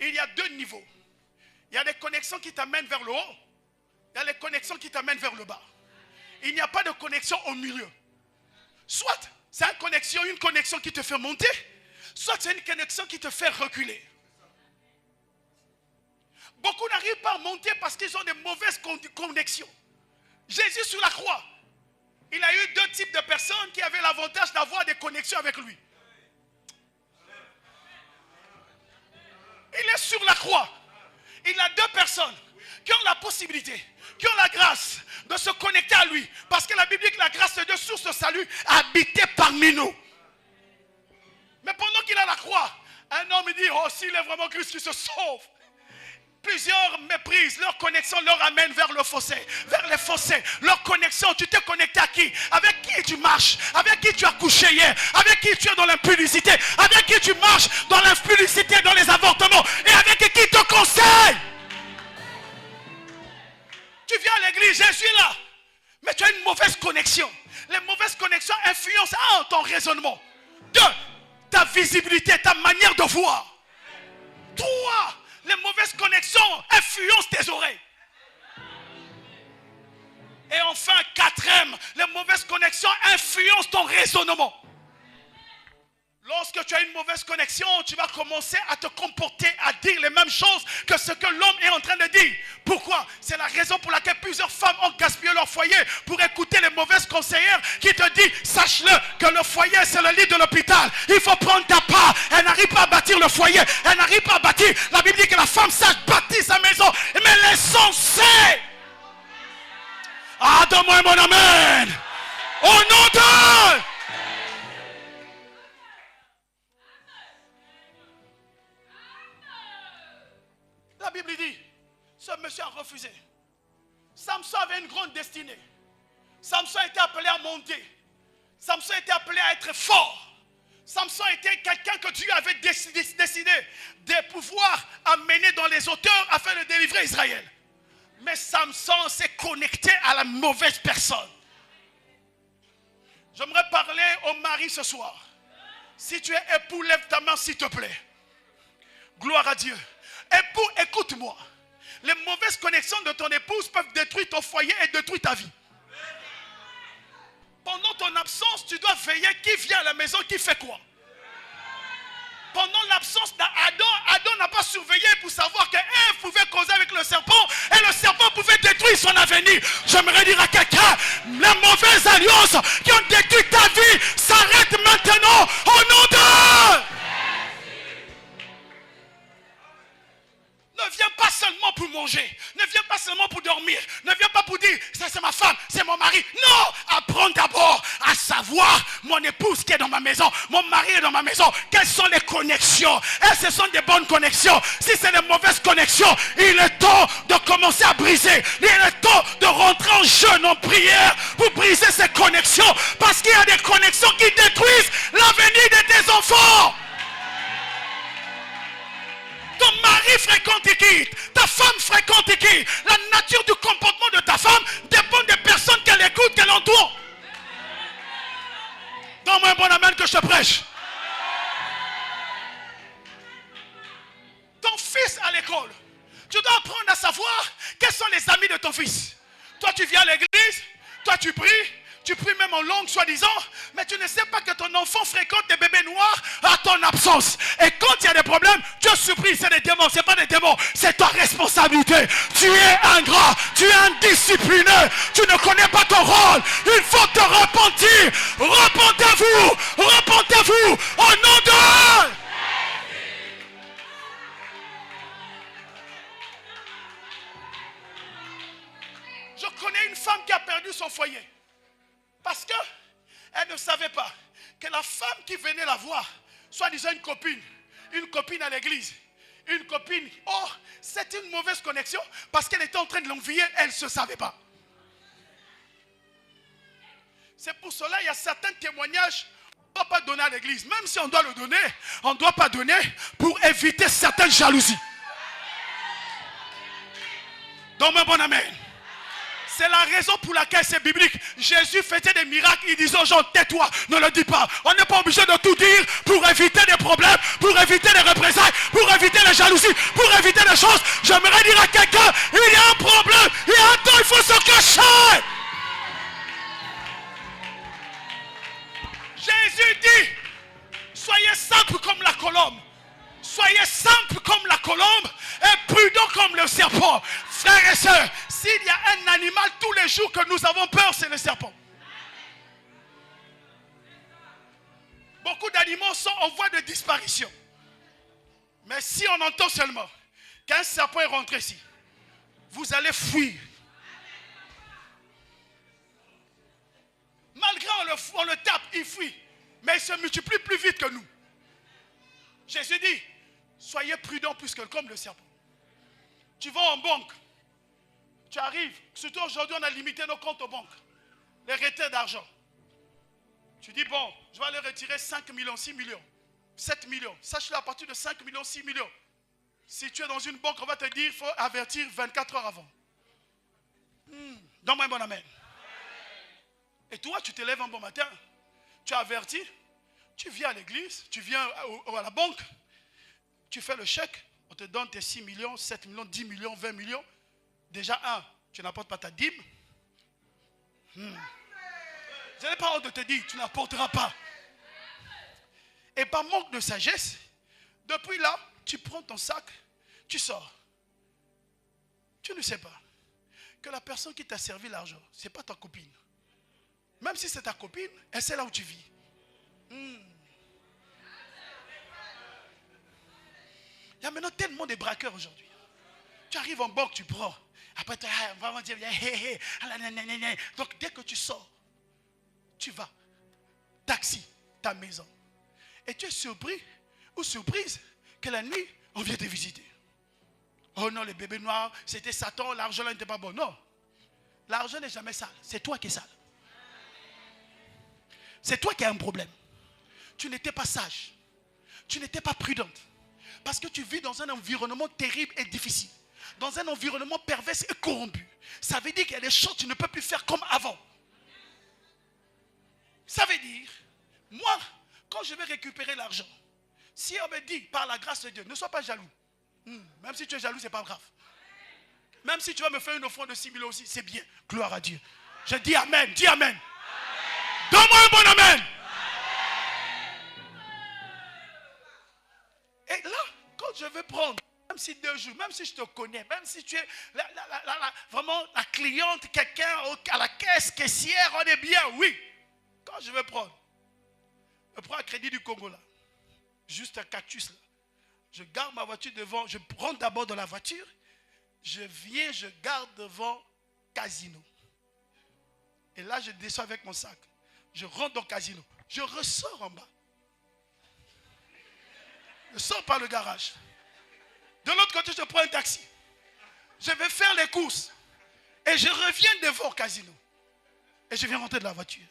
il y a 2 niveaux. Il y a des connexions qui t'amènent vers le haut. Il y a les connexions qui t'amènent vers le bas. Il n'y a pas de connexion au milieu. Soit c'est une connexion qui te fait monter, soit c'est une connexion qui te fait reculer. Beaucoup n'arrivent pas à monter parce qu'ils ont des mauvaises connexions. Jésus sur la croix, il a eu 2 types de personnes qui avaient l'avantage d'avoir des connexions avec lui. Il est sur la croix. Il a 2 personnes qui ont la possibilité, qui ont la grâce de se connecter à lui. Parce que la Bible dit que la grâce de Dieu, source de salut, a habité parmi nous. Mais pendant qu'il est à la croix, un homme dit, oh, s'il est vraiment Christ qui se sauve. Plusieurs méprisent leur connexion, leur amène vers le fossé, vers les fossés. Leur connexion, tu t'es connecté à qui? Avec qui tu marches? Avec qui tu as couché hier? Avec qui tu es dans l'impudicité? Avec qui tu marches dans l'impudicité, dans les avortements? Et avec qui te conseille? Tu viens à l'église, je suis là. Mais tu as une mauvaise connexion. Les mauvaises connexions influencent ton raisonnement. 2, ta visibilité, ta manière de voir. 3, les mauvaises connexions influencent tes oreilles. Et enfin, 4e, les mauvaises connexions influencent ton raisonnement. Lorsque tu as une mauvaise connexion, tu vas commencer à te comporter, à dire les mêmes choses que ce que l'homme est en train de dire. Pourquoi? C'est la raison pour laquelle plusieurs femmes ont gaspillé leur foyer pour écouter les mauvaises conseillères qui te disent, sache-le, que le foyer c'est le lit de l'hôpital. Il faut prendre ta part. Elle n'arrive pas à bâtir le foyer. Elle n'arrive pas à bâtir. La Bible dit que la femme sache bâtir sa maison. Mais l'essentiel. Ah, donne-moi mon amen. Au nom de... La Bible dit, ce monsieur a refusé. Samson avait une grande destinée. Samson était appelé à monter. Samson était appelé à être fort. Samson était quelqu'un que Dieu avait décidé de pouvoir amener dans les hauteurs afin de délivrer Israël. Mais Samson s'est connecté à la mauvaise personne. J'aimerais parler au mari ce soir. Si tu es époux, lève ta main s'il te plaît. Gloire à Dieu. Époux, écoute-moi. Les mauvaises connexions de ton épouse peuvent détruire ton foyer et détruire ta vie. Pendant ton absence, tu dois veiller qui vient à la maison, qui fait quoi. Pendant l'absence d'Adam, Adam n'a pas surveillé pour savoir qu'Ève pouvait causer avec le serpent et le serpent pouvait détruire son avenir. J'aimerais dire à quelqu'un, les mauvaises alliances qui ont détruit ta vie s'arrêtent maintenant au nom de... Ne viens pas seulement pour manger. Ne viens pas seulement pour dormir. Ne viens pas pour dire, ça c'est ma femme, c'est mon mari. Non, apprends d'abord à savoir mon épouse qui est dans ma maison, mon mari est dans ma maison. Quelles sont les connexions? Et ce sont des bonnes connexions. Si c'est des mauvaises connexions, il est temps de commencer à briser. Il est temps de rentrer en jeûne, en prière pour briser ces connexions. Parce qu'il y a des connexions qui détruisent l'avenir de tes enfants. Ton mari fréquente et quitte. Ta femme fréquente et quitte. La nature du comportement de ta femme dépend des personnes qu'elle écoute, qu'elle entoure. Donne-moi un bon amen que je te prêche. Ton fils à l'école, tu dois apprendre à savoir quels sont les amis de ton fils. Toi, tu viens à l'église, toi, tu pries même en langue soi-disant, mais tu ne sais pas que ton enfant fréquente des bébés noirs à ton absence. Et quand il y a des problèmes, tu es surpris, c'est des démons, c'est pas des démons, c'est ta responsabilité. Tu es ingrat, tu es indiscipliné, tu ne connais pas ton rôle. Il faut te repentir. Repentez-vous au nom de... Je connais une femme qui a perdu son foyer. Parce qu'elle ne savait pas que la femme qui venait la voir, soi-disant une copine à l'église, une copine, oh, c'est une mauvaise connexion parce qu'elle était en train de l'envier, elle ne se savait pas. C'est pour cela qu'il y a certains témoignages qu'on ne doit pas donner à l'église. Même si on doit le donner, on ne doit pas donner pour éviter certaines jalousies. Donne-moi un bon amen. C'est la raison pour laquelle c'est biblique. Jésus faisait des miracles. Il disait aux gens, tais-toi, ne le dis pas. On n'est pas obligé de tout dire pour éviter des problèmes, pour éviter des représailles, pour éviter les jalousies, pour éviter les choses. J'aimerais dire à quelqu'un, il y a un problème, il y a un temps, il faut se cacher. Jésus dit, soyez simples comme la colombe. Soyez simples comme la colombe et prudents comme le serpent. Frères et sœurs, s'il y a un animal tous les jours que nous avons peur, c'est le serpent. Beaucoup d'animaux sont en voie de disparition. Mais si on entend seulement qu'un serpent est rentré ici, vous allez fuir. Malgré on le tape, il fuit. Mais il se multiplie plus vite que nous. Jésus dit, soyez prudents plus que comme le serpent. Tu vas en banque. Tu arrives. Surtout aujourd'hui, on a limité nos comptes aux banques. Les retraits d'argent. Tu dis, bon, je vais aller retirer 5 millions, 6 millions, 7 millions. Sache-le, à partir de 5 millions, 6 millions. Si tu es dans une banque, on va te dire, il faut avertir 24 heures avant. Donne-moi un bon amen. Et toi, tu te lèves un bon matin. Tu avertis. Tu viens à l'église. Tu viens à la banque. Tu fais le chèque. On te donne tes 6 millions, 7 millions, 10 millions, 20 millions. Déjà, tu n'apportes pas ta dîme. Je n'ai pas honte de te dire, tu n'apporteras pas. Et par manque de sagesse, depuis là, tu prends ton sac, tu sors. Tu ne sais pas que la personne qui t'a servi l'argent, ce n'est pas ta copine. Même si c'est ta copine, elle sait là où tu vis. Il y a maintenant tellement de braqueurs aujourd'hui. Tu arrives en banque, tu prends. Après, tu vas dire, donc dès que tu sors, tu vas, taxi, ta maison. Et tu es surpris ou surprise que la nuit, on vient te visiter. Oh non, les bébés noirs, c'était Satan, l'argent là n'était pas bon. Non, l'argent n'est jamais sale, c'est toi qui es sale. C'est toi qui as un problème. Tu n'étais pas sage. Tu n'étais pas prudente. Parce que tu vis dans un environnement terrible et difficile. Dans un environnement pervers et corrompu. Ça veut dire qu'il y a des choses que tu ne peux plus faire comme avant. Ça veut dire, moi, quand je vais récupérer l'argent, si on me dit, par la grâce de Dieu, ne sois pas jaloux. Même si tu es jaloux, ce n'est pas grave. Même si tu vas me faire une offrande de 6 000 aussi, c'est bien. Gloire à Dieu. Je dis amen. Dis amen. Donne-moi un bon amen. Et là, quand je vais prendre, même si 2 jours, même si je te connais, même si tu es vraiment la cliente, quelqu'un à la caisse, caissière, on est bien, oui. Quand je vais prendre, je prends un crédit du Congo là, juste un cactus là. Je garde ma voiture devant, je rentre d'abord dans la voiture, je viens, je garde devant Casino. Et là, je descends avec mon sac. Je rentre dans Casino. Je ressors en bas. Je sors par le garage. De l'autre côté, je prends un taxi. Je vais faire les courses. Et je reviens devant Casino. Et je viens rentrer de la voiture.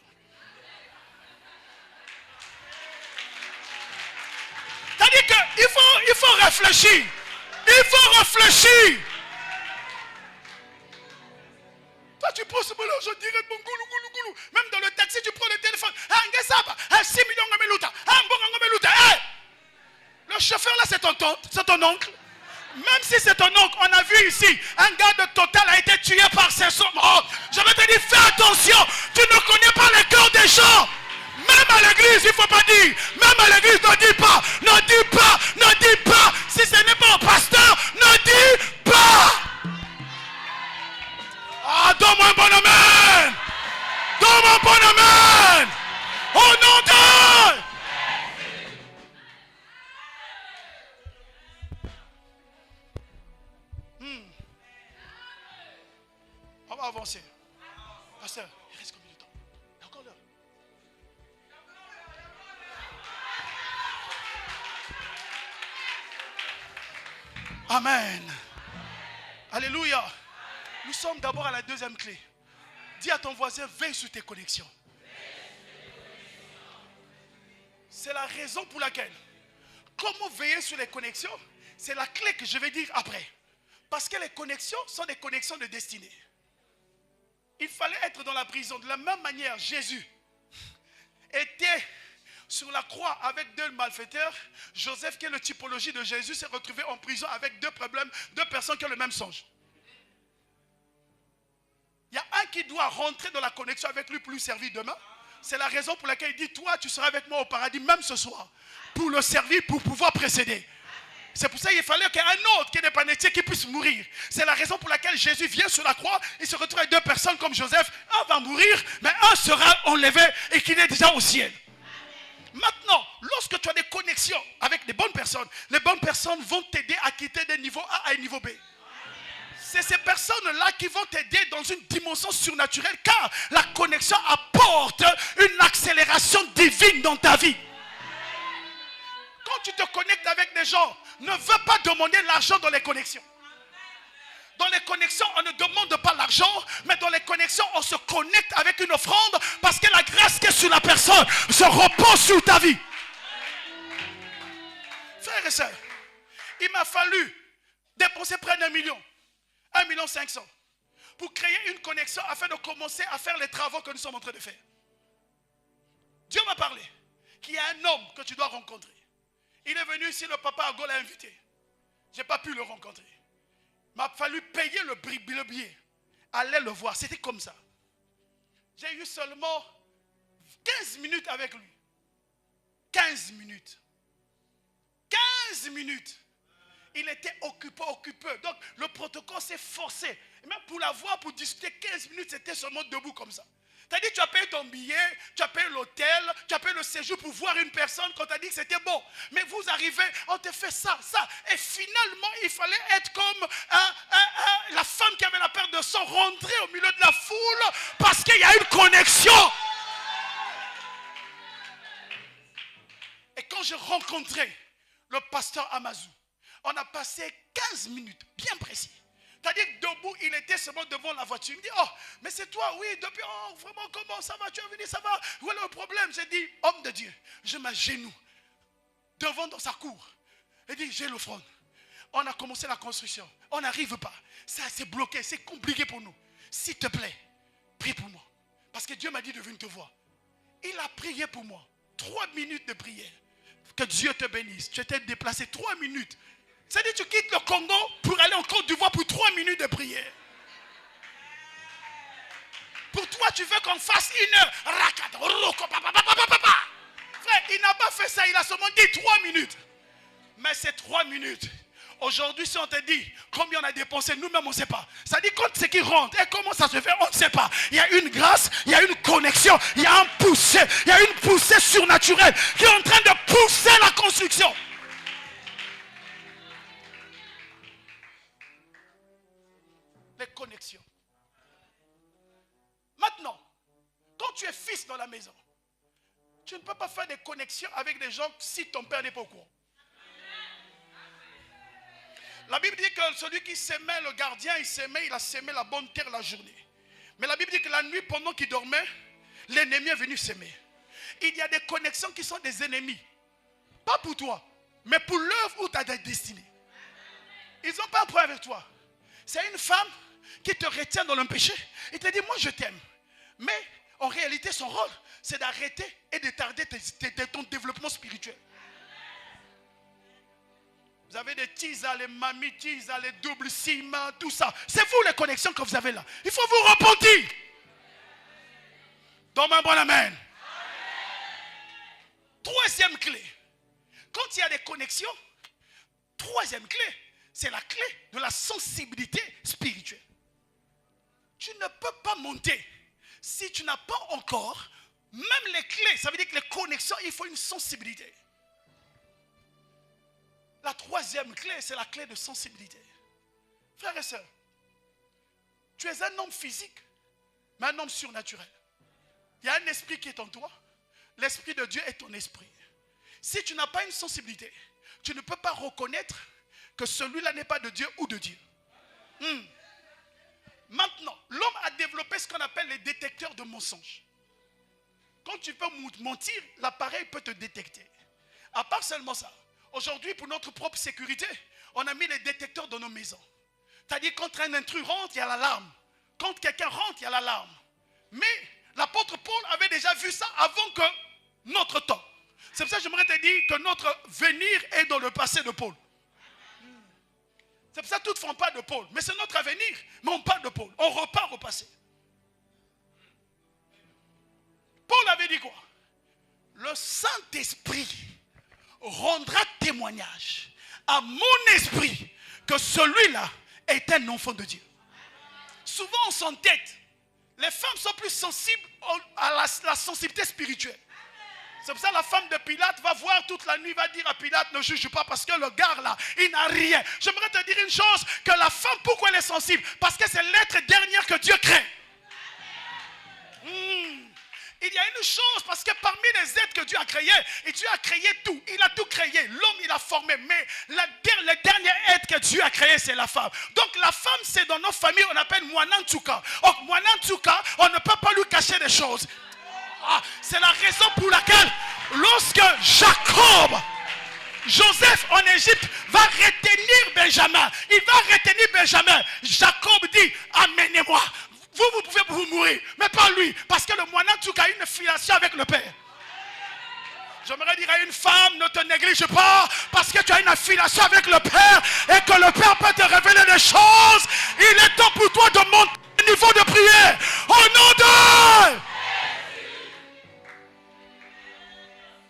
C'est-à-dire qu'il faut réfléchir. Il faut réfléchir. Toi, tu prends ce boulot, je dirais bon goulou, goulou, goulou. Même dans le taxi, tu prends le téléphone. 6 millions de le chauffeur là, c'est ton oncle. Même si c'est ton oncle, on a vu ici, un gars de Total a été tué par ses sommes. Oh, je vais te dire, fais attention. Tu ne connais pas le cœur des gens. Même à l'église, il ne faut pas dire. Même à l'église, ne dis pas. Ne dis pas. Ne dis pas. Si ce n'est pas un pasteur, ne dis pas. Ah, donne-moi un bon amen. Donne-moi un bon amen. Au nom de... On va avancer. Pasteur, il reste combien de temps? Il y a encore l'heure. Amen. Alléluia. Nous sommes d'abord à la deuxième clé. Dis à ton voisin, veille sur tes connexions. C'est la raison pour laquelle, comment veiller sur les connexions, c'est la clé que je vais dire après. Parce que les connexions sont des connexions de destinée. Il fallait être dans la prison. De la même manière, Jésus était sur la croix avec 2 malfaiteurs. Joseph, qui est la typologie de Jésus, s'est retrouvé en prison avec 2 problèmes, 2 personnes qui ont le même songe. Il y a un qui doit rentrer dans la connexion avec lui pour lui servir demain. C'est la raison pour laquelle il dit, toi, tu seras avec moi au paradis, même ce soir, pour le servir, pour pouvoir précéder. C'est pour ça qu'il fallait qu'il y ait un autre qui n'est pas métier qui puisse mourir. C'est la raison pour laquelle Jésus vient sur la croix. Il se retrouve avec 2 personnes comme Joseph. Un va mourir, mais un sera enlevé et qu'il est déjà au ciel. Maintenant, lorsque tu as des connexions avec des bonnes personnes, les bonnes personnes vont t'aider à quitter des niveaux A à un niveau B. C'est ces personnes-là qui vont t'aider dans une dimension surnaturelle, car la connexion apporte une accélération divine dans ta vie. Quand tu te connectes avec des gens, ne veux pas demander l'argent dans les connexions. Dans les connexions, on ne demande pas l'argent, mais dans les connexions, on se connecte avec une offrande parce que la grâce qui est sur la personne se repose sur ta vie. Frères et sœurs, il m'a fallu dépenser près d'1 million, 1,5 million, pour créer une connexion afin de commencer à faire les travaux que nous sommes en train de faire. Dieu m'a parlé qu'il y a un homme que tu dois rencontrer. Il est venu ici, le papa Ago l'a invité. Je n'ai pas pu le rencontrer. Il m'a fallu payer le billet, aller le voir. C'était comme ça. J'ai eu seulement 15 minutes avec lui. 15 minutes. 15 minutes. Il était occupé. Donc le protocole s'est forcé. Et même pour la voir, pour discuter 15 minutes, c'était seulement debout comme ça. C'est-à-dire que tu as payé ton billet, tu as payé l'hôtel, tu as payé le séjour pour voir une personne quand tu as dit que c'était bon. Mais vous arrivez, on te fait ça. Et finalement, il fallait être comme la femme qui avait la perte de sang, rentrer au milieu de la foule parce qu'il y a une connexion. Et quand j'ai rencontré le pasteur Amazou, on a passé 15 minutes, bien précis. C'est-à-dire que debout, il était seulement devant la voiture. Il me dit, oh, mais c'est toi, oui, depuis, oh, vraiment, comment ça va, tu es venu, ça va, où est le problème? J'ai dit, homme de Dieu, je m'agenouille devant dans sa cour. Il dit, j'ai l'offrande. On a commencé la construction, on n'arrive pas. Ça, c'est bloqué, c'est compliqué pour nous. S'il te plaît, prie pour moi. Parce que Dieu m'a dit de venir te voir. Il a prié pour moi. 3 minutes de prière. Que Dieu te bénisse. Tu étais déplacé 3 minutes. C'est-à-dire que tu quittes le Congo pour aller en Côte d'Ivoire pour 3 minutes de prière. Pour toi, tu veux qu'on fasse 1 heure. Frère, il n'a pas fait ça. Il a seulement dit 3 minutes. Mais ces 3 minutes, aujourd'hui, si on te dit combien on a dépensé, nous-mêmes, on ne sait pas. Ça dit compte ce qui rentre. Et comment ça se fait, on ne sait pas. Il y a une grâce, il y a une connexion, il y a un poussé, il y a une poussée surnaturelle qui est en train de pousser la construction. Les connexions. Maintenant, quand tu es fils dans la maison, tu ne peux pas faire des connexions avec des gens si ton père n'est pas au courant. La Bible dit que celui qui s'aimait, le gardien, il a sémé la bonne terre la journée. Mais la Bible dit que la nuit, pendant qu'il dormait, l'ennemi est venu s'aimer. Il y a des connexions qui sont des ennemis. Pas pour toi, mais pour l'œuvre où tu as des destinées. Ils n'ont pas un problème avec toi. C'est une femme qui te retient dans le péché. Il te dit, moi je t'aime. Mais en réalité, son rôle, c'est d'arrêter et de tarder ton développement spirituel. Vous avez des tisa, les mamies tisa, les doubles cima, tout ça. C'est vous les connexions que vous avez là. Il faut vous repentir. Donne-moi un bon amen. Troisième clé. Quand il y a des connexions, troisième clé, c'est la clé de la sensibilité spirituelle. Tu ne peux pas monter si tu n'as pas encore, même les clés, ça veut dire que les connexions, il faut une sensibilité. La troisième clé, c'est la clé de sensibilité. Frères et sœurs, tu es un homme physique, mais un homme surnaturel. Il y a un esprit qui est en toi. L'esprit de Dieu est ton esprit. Si tu n'as pas une sensibilité, tu ne peux pas reconnaître que celui-là n'est pas de Dieu ou de Dieu. Maintenant, l'homme a développé ce qu'on appelle les détecteurs de mensonges. Quand tu peux mentir, l'appareil peut te détecter. À part seulement ça, aujourd'hui, pour notre propre sécurité, on a mis les détecteurs dans nos maisons. C'est-à-dire quand un intrus rentre, il y a l'alarme. Quand quelqu'un rentre, il y a l'alarme. Mais l'apôtre Paul avait déjà vu ça avant que notre temps. C'est pour ça que j'aimerais te dire que notre venir est dans le passé de Paul. C'est pour ça que tous ne font pas de Paul. Mais c'est notre avenir. Mais on parle de Paul. On repart au passé. Paul avait dit quoi? Le Saint-Esprit rendra témoignage à mon esprit que celui-là est un enfant de Dieu. Souvent on s'entête. Les femmes sont plus sensibles à la sensibilité spirituelle. C'est pour ça que la femme de Pilate va voir toute la nuit, va dire à Pilate, ne juge pas parce que le gars là, il n'a rien. J'aimerais te dire une chose, que la femme, pourquoi elle est sensible? Parce que c'est l'être dernier que Dieu crée. Il y a une chose, parce que parmi les êtres que Dieu a créés, et Dieu a créé tout, il a tout créé, l'homme il a formé, mais le dernier être que Dieu a créé, c'est la femme. Donc la femme, c'est dans nos familles, on appelle Mwanantsuka. Or, Mwanantsuka, on ne peut pas lui cacher des choses. C'est la raison pour laquelle, lorsque Joseph en Égypte va retenir Benjamin. Il va retenir Benjamin. Jacob dit, amenez-moi. Vous pouvez vous mourir, mais pas lui. Parce que le Mwanantsuka a une filiation avec le père. J'aimerais dire à une femme, ne te néglige pas, parce que tu as une affiliation avec le Père, et que le Père peut te révéler des choses. Il est temps pour toi de monter au niveau de prière. Au nom de...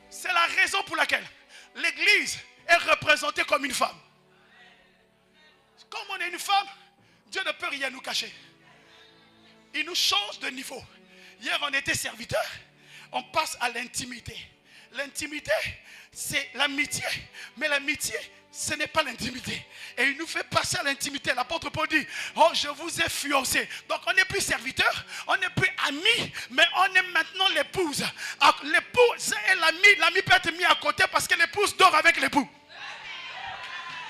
C'est la raison pour laquelle l'Église est représentée comme une femme. Comme on est une femme, Dieu ne peut rien nous cacher. Il nous change de niveau. Hier, on était serviteurs, on passe à l'intimité. L'intimité, c'est l'amitié. Mais l'amitié, ce n'est pas l'intimité. Et il nous fait passer à l'intimité. L'apôtre Paul dit, oh, je vous ai fiancé. Donc on n'est plus serviteur, on n'est plus amis, mais on est maintenant l'épouse. L'épouse et l'ami peut être mis à côté parce que l'épouse dort avec l'époux.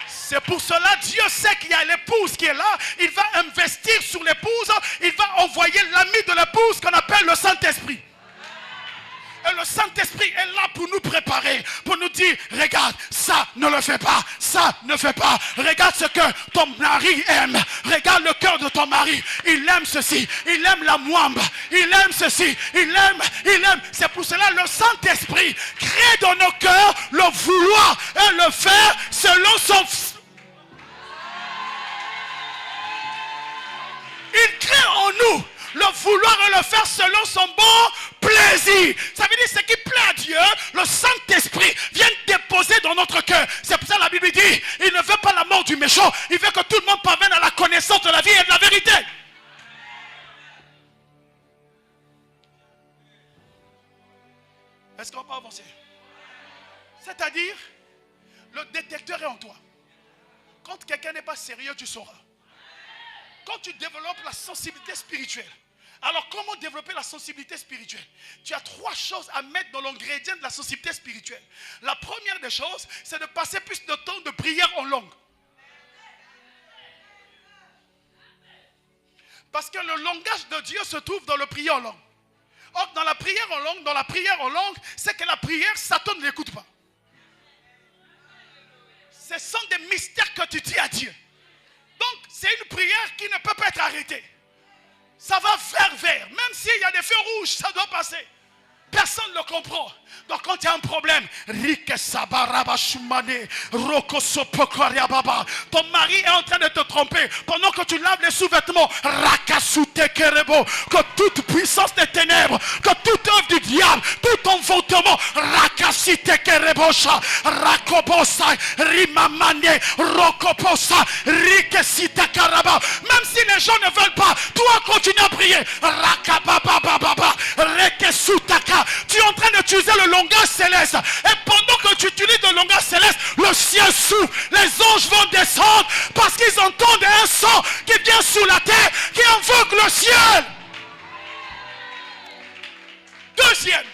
C'est pour cela, Dieu sait qu'il y a l'épouse qui est là. Il va investir sur l'épouse. Il va envoyer l'ami de l'épouse qu'on appelle le Saint-Esprit. Et le Saint-Esprit est là pour nous préparer, pour nous dire, regarde, ça ne le fais pas, ça ne fais pas. Regarde ce que ton mari aime. Regarde le cœur de ton mari. Il aime ceci, il aime la mwamba, il aime ceci, il aime. C'est pour cela le Saint-Esprit crée dans nos cœurs le vouloir et le faire selon son... Il crée en nous le vouloir et le faire selon son bon plaisir. Ça veut dire ce qui plaît à Dieu, le Saint-Esprit vient déposer dans notre cœur. C'est pour ça que la Bible dit, il ne veut pas la mort du méchant. Il veut que tout le monde parvienne à la connaissance de la vie et de la vérité. Est-ce qu'on peut avancer? C'est-à-dire, le détecteur est en toi. Quand quelqu'un n'est pas sérieux, tu sauras. Quand tu développes la sensibilité spirituelle, alors comment développer la sensibilité spirituelle? Tu as 3 choses à mettre dans l'ingrédient de la sensibilité spirituelle. La première des choses, c'est de passer plus de temps de prière en langue. Parce que le langage de Dieu se trouve dans le prière en langue. Or, dans la prière en langue, c'est que la prière, Satan ne l'écoute pas. Ce sont des mystères que tu dis à Dieu. Donc, c'est une prière qui ne peut pas être arrêtée. Ça va vers. Même s'il y a des feux rouges, ça doit passer. Personne ne le comprend. Donc quand il y a un problème, ton mari est en train de te tromper pendant que tu laves les sous-vêtements, que toute puissance des ténèbres, que toute œuvre du diable, tout envoûtement, même si les gens ne veulent pas, toi continue à prier. Tu es en train d'utiliser le langage céleste. Et pendant que tu utilises le langage céleste, le ciel s'ouvre. Les anges vont descendre parce qu'ils entendent un son qui vient sur la terre, qui invoque le ciel. Deuxième,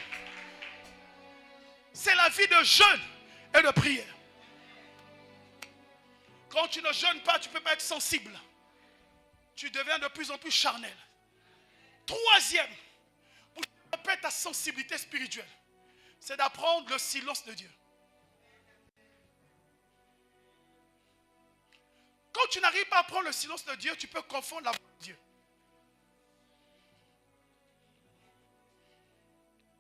c'est la vie de jeûne et de prière. Quand tu ne jeûnes pas, tu ne peux pas être sensible. Tu deviens de plus en plus charnel. Troisième, pour développer ta sensibilité spirituelle, c'est d'apprendre le silence de Dieu. Quand tu n'arrives pas à apprendre le silence de Dieu, tu peux confondre la voix de Dieu.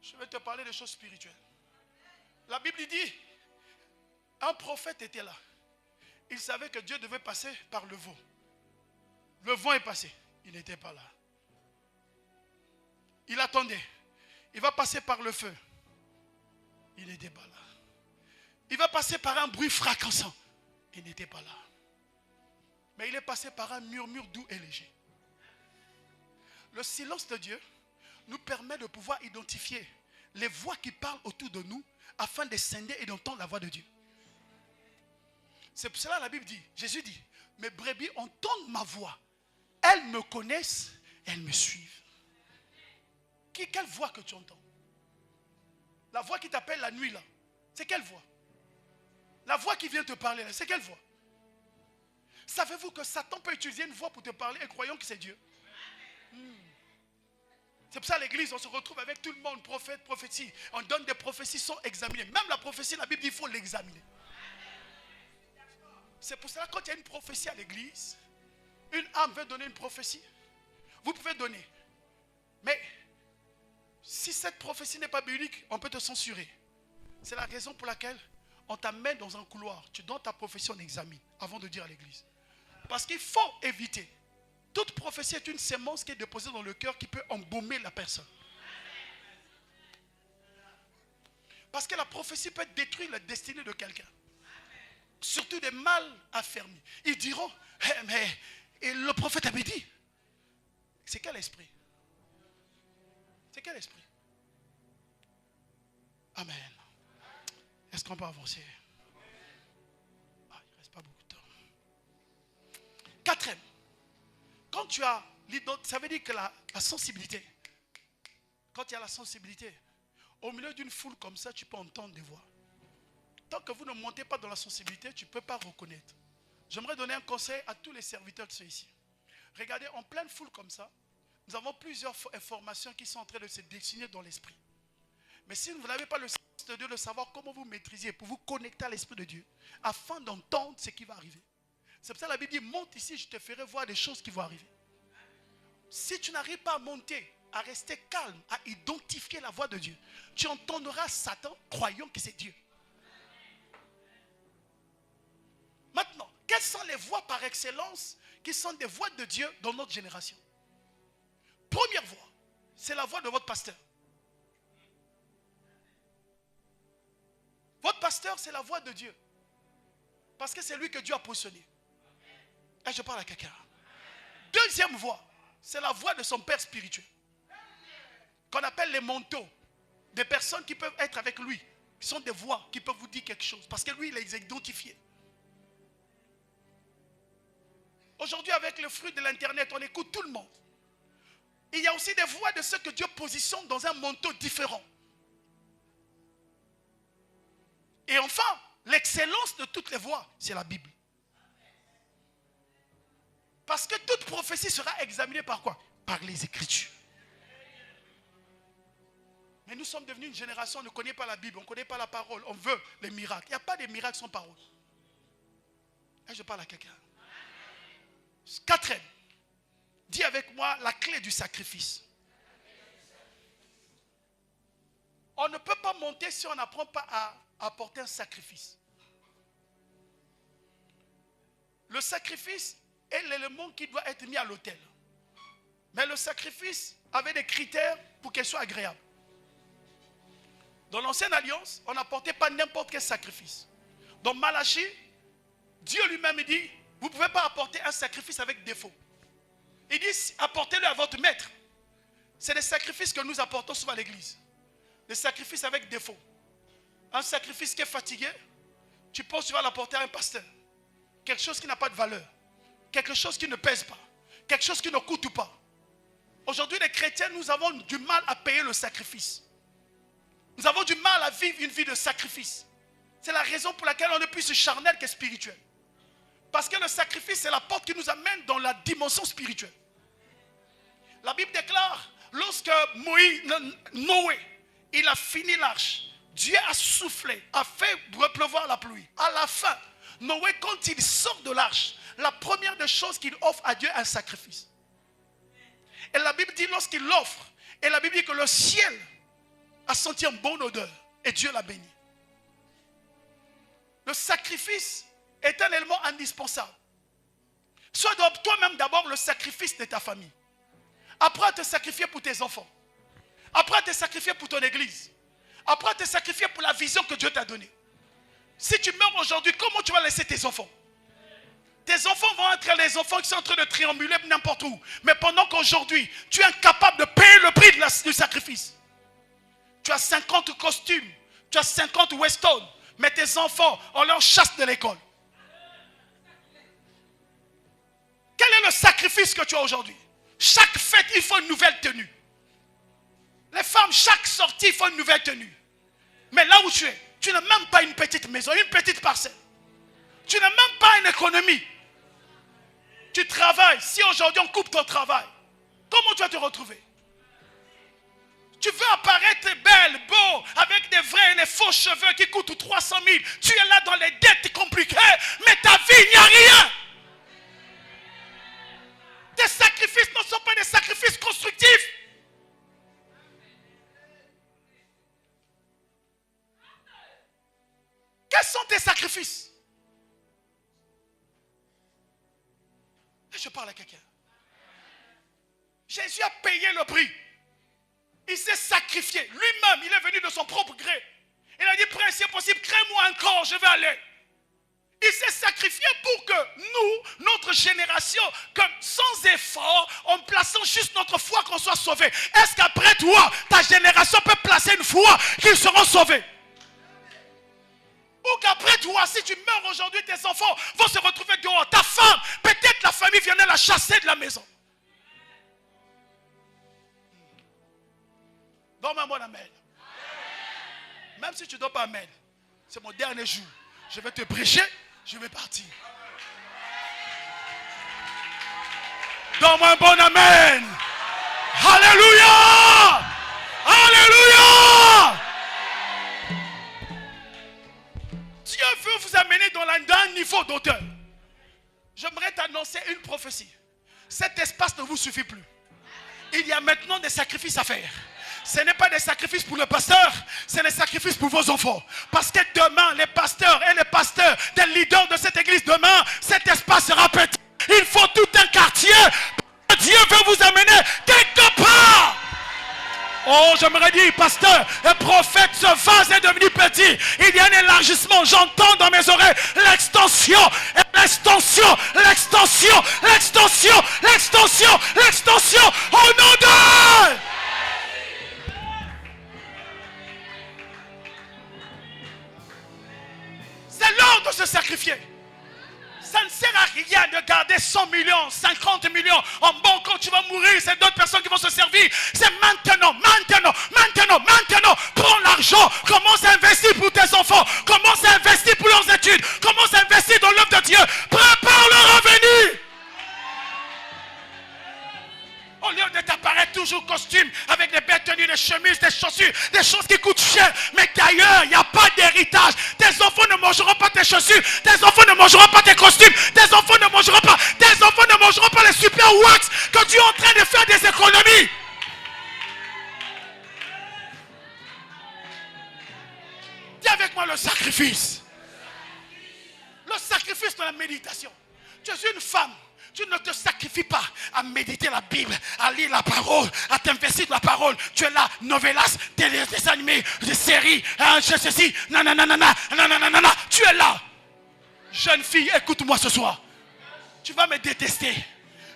Je vais te parler des choses spirituelles. La Bible dit, un prophète était là. Il savait que Dieu devait passer par le vent. Le vent est passé. Il n'était pas là. Il attendait. Il va passer par le feu. Il n'était pas là. Il va passer par un bruit fracassant. Il n'était pas là. Mais il est passé par un murmure doux et léger. Le silence de Dieu nous permet de pouvoir identifier les voix qui parlent autour de nous afin de scinder et d'entendre la voix de Dieu. C'est pour cela que la Bible dit, Jésus dit, mes brebis entendent ma voix. Elles me connaissent et elles me suivent. Quelle voix que tu entends? La voix qui t'appelle la nuit là, c'est quelle voix? La voix qui vient te parler là, c'est quelle voix? Savez-vous que Satan peut utiliser une voix pour te parler et croyant que c'est Dieu? C'est pour ça à l'église, on se retrouve avec tout le monde, prophète, prophétie. On donne des prophéties sans examiner. Même la prophétie, la Bible dit qu'il faut l'examiner. C'est pour ça que quand il y a une prophétie à l'église, une âme veut donner une prophétie, vous pouvez donner. Mais si cette prophétie n'est pas biblique, on peut te censurer. C'est la raison pour laquelle on t'amène dans un couloir. Tu donnes ta prophétie, on examine avant de dire à l'église. Parce qu'il faut éviter. Toute prophétie est une sémence qui est déposée dans le cœur qui peut embaumer la personne. Parce que la prophétie peut détruire la destinée de quelqu'un. Surtout des mal affermis. Ils diront, mais et le prophète avait dit. C'est quel esprit? C'est quel esprit? Amen. Est-ce qu'on peut avancer? Il ne reste pas beaucoup de temps. Quatrième. Quand tu as l'identité, ça veut dire que la sensibilité. Quand il y a la sensibilité, au milieu d'une foule comme ça, tu peux entendre des voix. Tant que vous ne montez pas dans la sensibilité, tu ne peux pas reconnaître. J'aimerais donner un conseil à tous les serviteurs qui sont ici. Regardez, en pleine foule comme ça, nous avons plusieurs informations qui sont en train de se dessiner dans l'esprit. Mais si vous n'avez pas le sens de Dieu, de savoir comment vous maîtriser pour vous connecter à l'Esprit de Dieu, afin d'entendre ce qui va arriver. C'est pour ça que la Bible dit, monte ici, je te ferai voir des choses qui vont arriver. Si tu n'arrives pas à monter, à rester calme, à identifier la voix de Dieu, tu entendras Satan croyant que c'est Dieu. Maintenant, quelles sont les voix par excellence qui sont des voix de Dieu dans notre génération? Première voix, c'est la voix de votre pasteur. Votre pasteur, c'est la voix de Dieu. Parce que c'est lui que Dieu a positionné. Et je parle à quelqu'un. Deuxième voix, c'est la voix de son père spirituel. Qu'on appelle les manteaux. Des personnes qui peuvent être avec lui. Qui sont des voix qui peuvent vous dire quelque chose. Parce que lui, il les a identifiés. Aujourd'hui, avec le fruit de l'internet, on écoute tout le monde. Il y a aussi des voix de ceux que Dieu positionne dans un manteau différent. Et enfin, l'excellence de toutes les voix, c'est la Bible. Parce que toute prophétie sera examinée par quoi? Par les Écritures. Mais nous sommes devenus une génération, on ne connaît pas la Bible, on ne connaît pas la parole, on veut les miracles. Il n'y a pas de miracles sans parole. Et je parle à quelqu'un. Quatrième, dis avec moi la clé du sacrifice. On ne peut pas monter si on n'apprend pas à apporter un sacrifice. Le sacrifice est l'élément qui doit être mis à l'autel. Mais le sacrifice avait des critères pour qu'il soit agréable. Dans l'ancienne alliance, on n'apportait pas n'importe quel sacrifice. Dans Malachie, Dieu lui-même dit, vous ne pouvez pas apporter un sacrifice avec défaut. Il dit, apportez-le à votre maître. C'est des sacrifices que nous apportons souvent à l'église. Des sacrifices avec défaut. Un sacrifice qui est fatigué, tu penses que tu vas l'apporter à un pasteur. Quelque chose qui n'a pas de valeur. Quelque chose qui ne pèse pas. Quelque chose qui ne coûte pas. Aujourd'hui, les chrétiens, nous avons du mal à payer le sacrifice. Nous avons du mal à vivre une vie de sacrifice. C'est la raison pour laquelle on est plus charnel que spirituel. Parce que le sacrifice, c'est la porte qui nous amène dans la dimension spirituelle. La Bible déclare, lorsque Noé, il a fini l'arche, Dieu a soufflé, a fait pleuvoir la pluie. À la fin, Noé, quand il sort de l'arche, la première des choses qu'il offre à Dieu est un sacrifice. Et la Bible dit, lorsqu'il l'offre, et la Bible dit que le ciel a senti une bonne odeur, et Dieu l'a béni. Le sacrifice est un élément indispensable. Sois toi-même d'abord le sacrifice de ta famille. Apprends à te sacrifier pour tes enfants. Apprends à te sacrifier pour ton église. Apprends à te sacrifier pour la vision que Dieu t'a donnée. Si tu meurs aujourd'hui, comment tu vas laisser tes enfants? Tes enfants vont être les enfants qui sont en train de triambuler n'importe où. Mais pendant qu'aujourd'hui, tu es incapable de payer le prix du sacrifice. Tu as 50 costumes, tu as 50 Weston, mais tes enfants, on leur chasse de l'école. Quel est le sacrifice que tu as aujourd'hui? Chaque fête, il faut une nouvelle tenue. Les femmes, chaque sortie, il faut une nouvelle tenue. Mais là où tu n'as même pas une petite maison, une petite parcelle. Tu n'as même pas une économie. Tu travailles. Si aujourd'hui on coupe ton travail, comment tu vas te retrouver? Tu veux apparaître belle, beau, avec des vrais et des faux cheveux qui coûtent 300 000. Tu es là dans les dettes compliquées, mais ta vie, il n'y a rien. Tes sacrifices ne sont pas des sacrifices constructifs. Quels sont tes sacrifices? Et je parle à quelqu'un. Jésus a payé le prix. Il s'est sacrifié. Lui-même, il est venu de son propre gré. Il a dit, Père, si c'est possible, crée-moi un corps, je vais aller. Il s'est sacrifié pour que nous, notre génération, comme sans effort, en plaçant juste notre foi, qu'on soit sauvés. Est-ce qu'après toi, ta génération peut placer une foi qu'ils seront sauvés? Ou qu'après toi, si tu meurs aujourd'hui, tes enfants vont se retrouver dehors. Ta femme, peut-être la famille viendrait la chasser de la maison. Donne-moi un bon amen. Même si tu ne donnes pas amen, c'est mon dernier jour. Je vais te prêcher, je vais partir. Donne-moi un bon amen. Alléluia. Alléluia. Dieu veut vous amener dans un niveau d'auteur. J'aimerais t'annoncer une prophétie. Cet espace ne vous suffit plus. Il y a maintenant des sacrifices à faire. Ce n'est pas des sacrifices pour le pasteur, c'est des sacrifices pour vos enfants. Parce que demain, les pasteurs et les pasteurs, des leaders de cette église, demain, cet espace sera petit. Il faut tout un quartier. Dieu veut vous amener quelque part. Oh, j'aimerais dire, pasteur, le prophète, ce vase est devenu petit. Il y a un élargissement. J'entends dans mes oreilles l'extension, l'extension, l'extension, l'extension, l'extension, l'extension. Au nom de... C'est l'heure de se sacrifier. Ça ne sert à rien de garder 100 millions, 50 millions en banque. Quand tu vas mourir, c'est d'autres personnes qui vont se servir. C'est maintenant, maintenant, maintenant, maintenant. Prends l'argent, commence à investir pour tes enfants, commence à investir pour leurs études, commence à investir dans l'œuvre de Dieu. Prépare leur avenir. Au lieu de t'apparaître toujours costume avec des belles tenues, des chemises, des chaussures, des choses qui coûtent cher, mais qu'ailleurs il n'y a pas d'héritage. Tes enfants ne mangeront pas tes chaussures, tes enfants ne mangeront pas tes costumes, tes enfants ne mangeront pas, tes enfants ne mangeront pas les super wax que tu es en train de faire des économies. Dis avec moi le sacrifice. Le sacrifice de la méditation. Tu es une femme. Tu ne te sacrifies pas à méditer la Bible, à lire la parole, à t'investir de la parole. Tu es là, novelas, des animés, des séries, ceci, nanana. Tu es là. Jeune fille, écoute-moi ce soir. Tu vas me détester.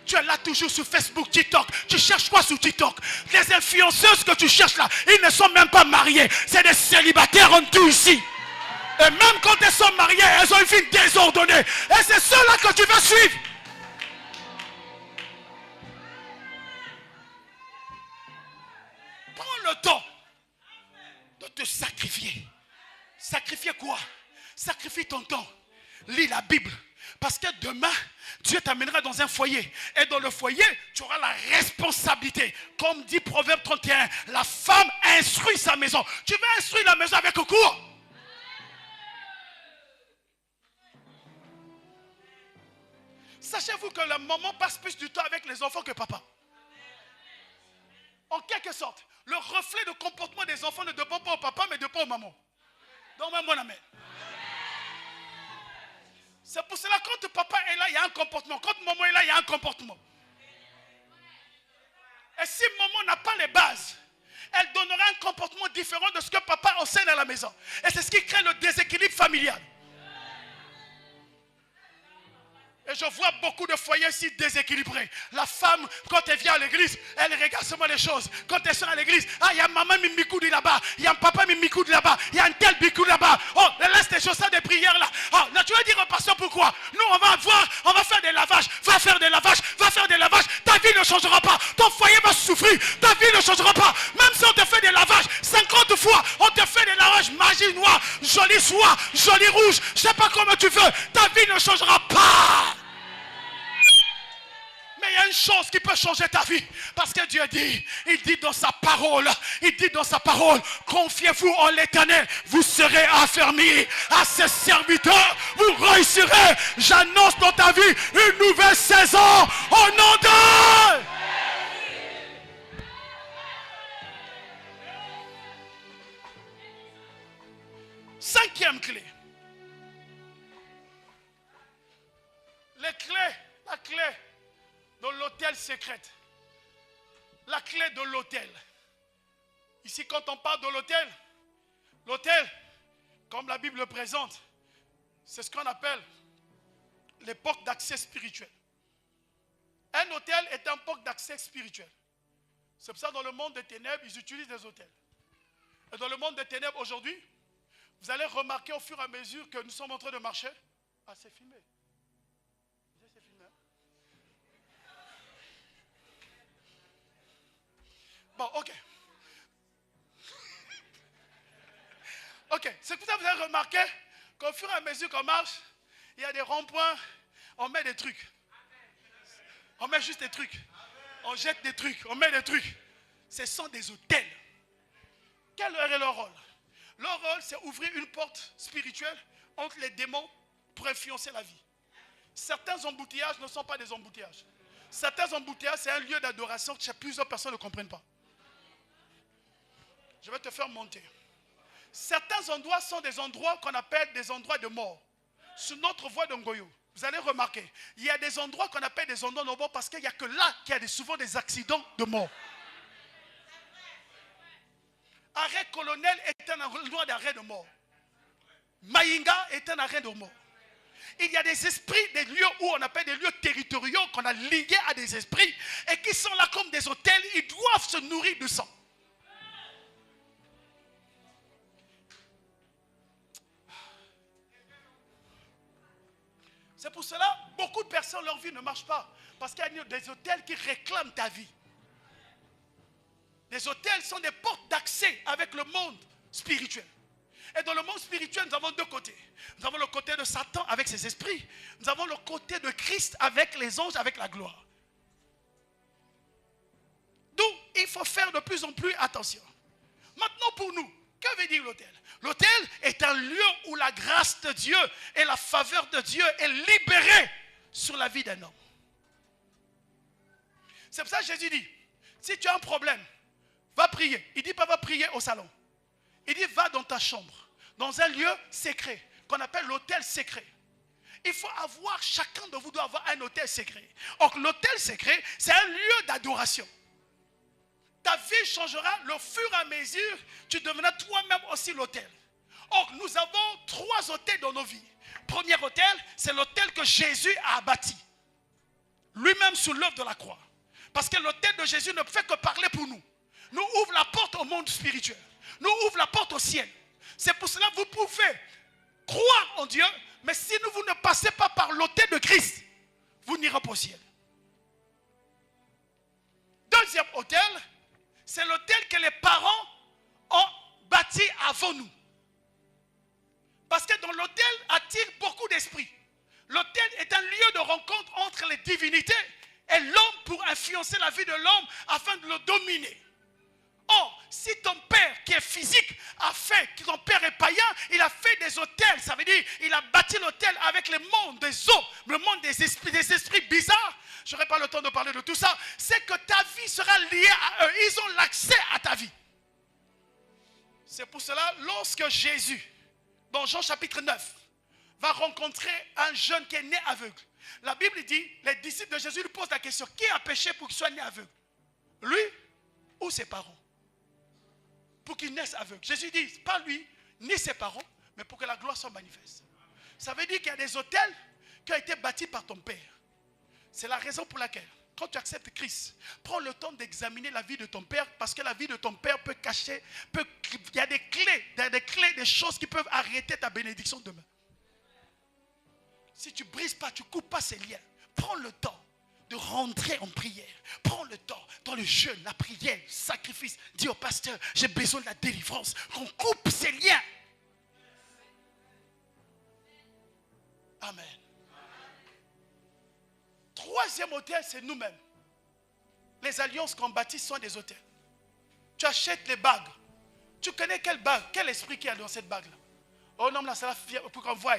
Tu es là toujours sur Facebook, TikTok. Tu cherches quoi sur TikTok? Les influenceuses que tu cherches là, ils ne sont même pas mariés. C'est des célibataires en tout ici. Et même quand elles sont mariées, elles ont une vie désordonnée. Et c'est ceux-là que tu vas suivre. Prends le temps de te sacrifier. Sacrifier quoi? Sacrifie ton temps. Lis la Bible. Parce que demain, Dieu t'amènera dans un foyer. Et dans le foyer, tu auras la responsabilité. Comme dit Proverbe 31, la femme instruit sa maison. Tu vas instruire la maison avec le cours. Sachez-vous que la maman passe plus du temps avec les enfants que papa. En quelque sorte, le reflet de comportement des enfants ne dépend pas au papa, mais dépend aux mamans. Donc, mon amen. C'est pour cela que quand papa est là, il y a un comportement. Quand maman est là, il y a un comportement. Et si maman n'a pas les bases, elle donnera un comportement différent de ce que papa enseigne à la maison. Et c'est ce qui crée le déséquilibre familial. Et je vois beaucoup de foyers ici déséquilibrés. La femme, quand elle vient à l'église, elle regarde seulement les choses. Quand elle sort à l'église, il y a maman Mimikoudi là-bas, il y a papa Mimikoudi là-bas, il y a un tel Bikou là-bas. Oh, elle laisse tes chaussettes des prières là. Oh, là, tu vas dire au pasteur pourquoi? Nous, on va faire des lavages. Va faire des lavages. Ta vie ne changera pas. Ton foyer va souffrir. Ta vie ne changera pas. Même si on te fait des lavages 50 fois, on te fait des lavages magie noire, jolie soie, jolie rouge. Je ne sais pas comment tu veux. Ta vie ne changera pas. une chose qui peut changer ta vie. Parce que Dieu dit, il dit dans sa parole, confiez-vous en l'Éternel, vous serez affermis. À ses serviteurs, vous réussirez. J'annonce dans ta vie une nouvelle saison au nom de... Cinquième clé. La clé de l'hôtel secrète. La clé de l'hôtel. Ici, quand on parle de l'hôtel, comme la Bible le présente, c'est ce qu'on appelle les portes d'accès spirituel. Un hôtel est un porte d'accès spirituel. C'est pour ça que dans le monde des ténèbres, ils utilisent des hôtels. Et dans le monde des ténèbres aujourd'hui, vous allez remarquer au fur et à mesure que nous sommes en train de marcher. Ah, c'est filmé. C'est filmé. Bon, ok. Ok, c'est pour ça que vous avez remarqué qu'au fur et à mesure qu'on marche, il y a des ronds-points, on met des trucs. On met juste des trucs. On jette des trucs, on met des trucs. Ce sont des hôtels. Quel est leur rôle? Leur rôle, c'est ouvrir une porte spirituelle entre les démons pour influencer la vie. Certains embouteillages ne sont pas des embouteillages. Certains embouteillages, c'est un lieu d'adoration que plusieurs personnes ne comprennent pas. Je vais te faire monter. Certains endroits sont des endroits qu'on appelle des endroits de mort. Sur notre voie de Ngoyo, vous allez remarquer, il y a des endroits qu'on appelle des endroits de mort parce qu'il n'y a que là qu'il y a souvent des accidents de mort. Arrêt colonel est un endroit d'arrêt de mort. Maïnga est un arrêt de mort. Il y a des esprits, des lieux où on appelle des lieux territoriaux qu'on a liés à des esprits et qui sont là comme des hôtels, ils doivent se nourrir de sang. C'est pour cela que beaucoup de personnes, leur vie ne marche pas. Parce qu'il y a des hôtels qui réclament ta vie. Les hôtels sont des portes d'accès avec le monde spirituel. Et dans le monde spirituel, nous avons deux côtés. Nous avons le côté de Satan avec ses esprits. Nous avons le côté de Christ avec les anges, avec la gloire. D'où il faut faire de plus en plus attention. Maintenant pour nous, que veut dire l'hôtel? L'hôtel est un lieu où la grâce de Dieu et la faveur de Dieu est libérée sur la vie d'un homme. C'est pour ça que Jésus dit, si tu as un problème, va prier. Il ne dit pas va prier au salon. Il dit va dans ta chambre, dans un lieu secret, qu'on appelle l'hôtel secret. Il faut avoir, chacun de vous doit avoir un hôtel secret. Or, l'hôtel secret, c'est un lieu d'adoration. Ta vie changera le fur et à mesure, tu deviendras toi-même aussi l'hôtel. Or, nous avons 3 hôtels dans nos vies. Premier hôtel, c'est l'hôtel que Jésus a bâti. Lui-même sous l'œuvre de la croix. Parce que l'hôtel de Jésus ne fait que parler pour nous. Nous ouvre la porte au monde spirituel. Nous ouvre la porte au ciel. C'est pour cela que vous pouvez croire en Dieu, mais si vous ne passez pas par l'hôtel de Christ, vous n'irez pas au ciel. Deuxième hôtel, c'est l'hôtel que les parents ont bâti avant nous. Parce que dans l'hôtel attire beaucoup d'esprits. L'hôtel est un lieu de rencontre entre les divinités et l'homme pour influencer la vie de l'homme afin de le dominer. Or, si ton père qui est physique a fait, que ton père est païen, il a fait des hôtels, ça veut dire il a bâti l'hôtel avec le monde des eaux, le monde des esprits bizarres. Je n'aurai pas le temps de parler de tout ça. C'est que ta vie sera liée à eux. Ils ont l'accès à ta vie. C'est pour cela, lorsque Jésus, dans Jean chapitre 9, va rencontrer un jeune qui est né aveugle. La Bible dit, les disciples de Jésus lui posent la question, qui a péché pour qu'il soit né aveugle? Lui ou ses parents? Pour qu'il naisse aveugle. Jésus dit, pas lui, ni ses parents, mais pour que la gloire soit manifeste. Ça veut dire qu'il y a des hôtels qui ont été bâtis par ton père. C'est la raison pour laquelle, quand tu acceptes Christ, prends le temps d'examiner la vie de ton père, parce que la vie de ton père peut cacher, il y a des clés, des choses qui peuvent arrêter ta bénédiction demain. Si tu ne brises pas, tu ne coupes pas ces liens, prends le temps de rentrer en prière. Prends le temps dans le jeûne, la prière, le sacrifice. Dis au pasteur, j'ai besoin de la délivrance. Qu'on coupe ces liens. Amen. Troisième hôtel, c'est nous-mêmes. Les alliances qu'on bâtit sont des hôtels. Tu achètes les bagues. Tu connais quelle bague, quel esprit qu'il y a dans cette bague-là? Oh non, là, ça va pour qu'on voie.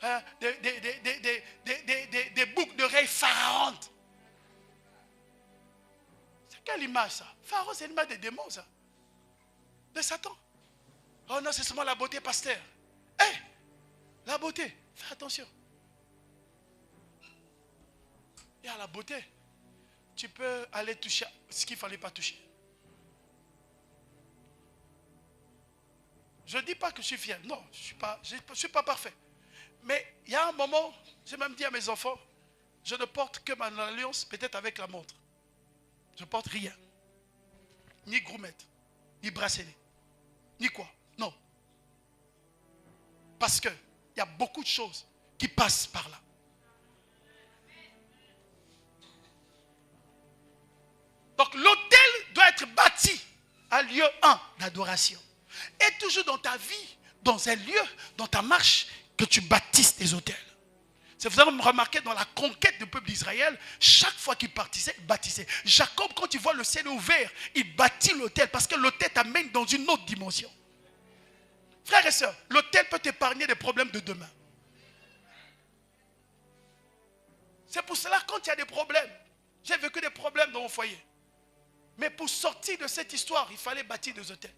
Hein, des boucles d'oreilles pharaontes. C'est quelle image ça? Pharaon, c'est l'image des démons, ça. De Satan. Oh non, c'est seulement la beauté, pasteur. Hé, la beauté, fais attention. Et à la beauté, tu peux aller toucher ce qu'il ne fallait pas toucher. Je ne dis pas que je suis fier. Non, je ne suis pas parfait. Mais il y a un moment, j'ai même dit à mes enfants, je ne porte que ma alliance, peut-être avec la montre. Je ne porte rien. Ni gourmette, ni bracelet, ni quoi. Non. Parce qu'il y a beaucoup de choses qui passent par là. Donc l'autel doit être bâti à lieu 1 d'adoration. Et toujours dans ta vie, dans un lieu, dans ta marche, que tu bâtisses des autels. Vous avez remarqué dans la conquête du peuple d'Israël, chaque fois qu'il bâtissait. Jacob, quand il voit le ciel ouvert, il bâtit l'autel parce que l'autel t'amène dans une autre dimension. Frères et sœurs, l'autel peut t'épargner des problèmes de demain. C'est pour cela quand il y a des problèmes, j'ai vécu des problèmes dans mon foyer. Mais pour sortir de cette histoire, il fallait bâtir des autels.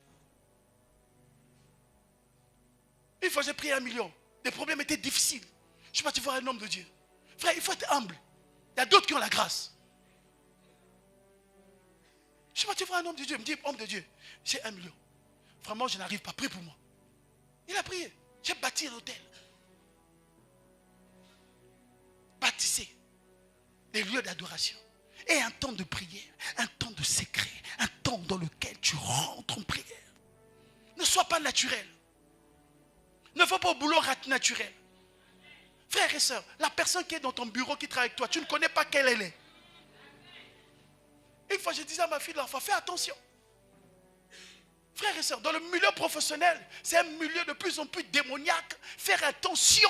Une fois j'ai pris 1 million, les problèmes étaient difficiles. Je suis parti voir un homme de Dieu. Frère, il faut être humble. Il y a d'autres qui ont la grâce. Je suis parti voir un homme de Dieu. Il me dit, homme de Dieu, j'ai 1 million. Vraiment, je n'arrive pas. Prie pour moi. Il a prié. J'ai bâti un hôtel. Bâtissez des lieux d'adoration. Et un temps de prière, un temps de secret, un temps dans lequel tu rentres en prière. Ne sois pas naturel. Ne va pas au boulot naturel. Frères et sœurs, la personne qui est dans ton bureau, qui travaille avec toi, tu ne connais pas quelle elle est. Une fois, je disais à ma fille de l'enfant, fais attention. Frères et sœurs, dans le milieu professionnel, c'est un milieu de plus en plus démoniaque. Faire attention.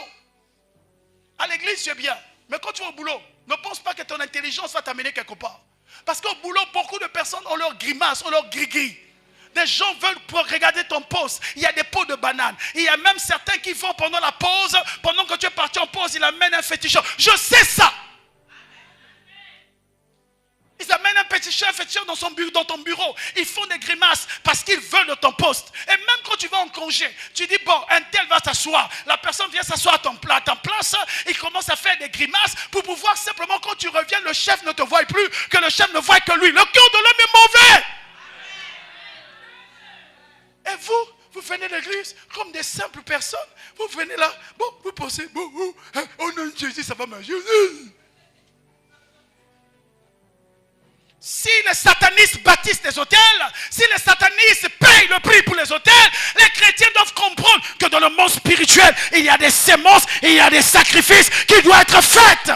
À l'église, c'est bien. Mais quand tu vas au boulot, ne pense pas que ton intelligence va t'amener quelque part. Parce qu'au boulot, beaucoup de personnes ont leur grimace, ont leur gris-gris. Des gens veulent regarder ton poste. Il y a des pots de bananes. Il y a même certains qui vont pendant la pause, pendant que tu es parti en pause, ils amènent un féticheur. Je sais ça. Ils amènent un féticheur dans ton bureau. Ils font des grimaces parce qu'ils veulent de ton poste. Et même quand tu vas en congé, tu dis, bon, un tel va s'asseoir. La personne vient s'asseoir à ta place. Il commence à faire des grimaces pour pouvoir simplement, quand tu reviens, le chef ne te voit plus, que le chef ne voit que lui. Le cœur de l'homme est mauvais. Et vous venez à l'église comme des simples personnes. Vous venez là, bon, vous pensez, bon, au nom de Jésus, ça va marcher. Si les satanistes bâtissent des hôtels, si les satanistes payent le prix pour les hôtels, les chrétiens doivent comprendre que dans le monde spirituel, il y a des semences et il y a des sacrifices qui doivent être faits.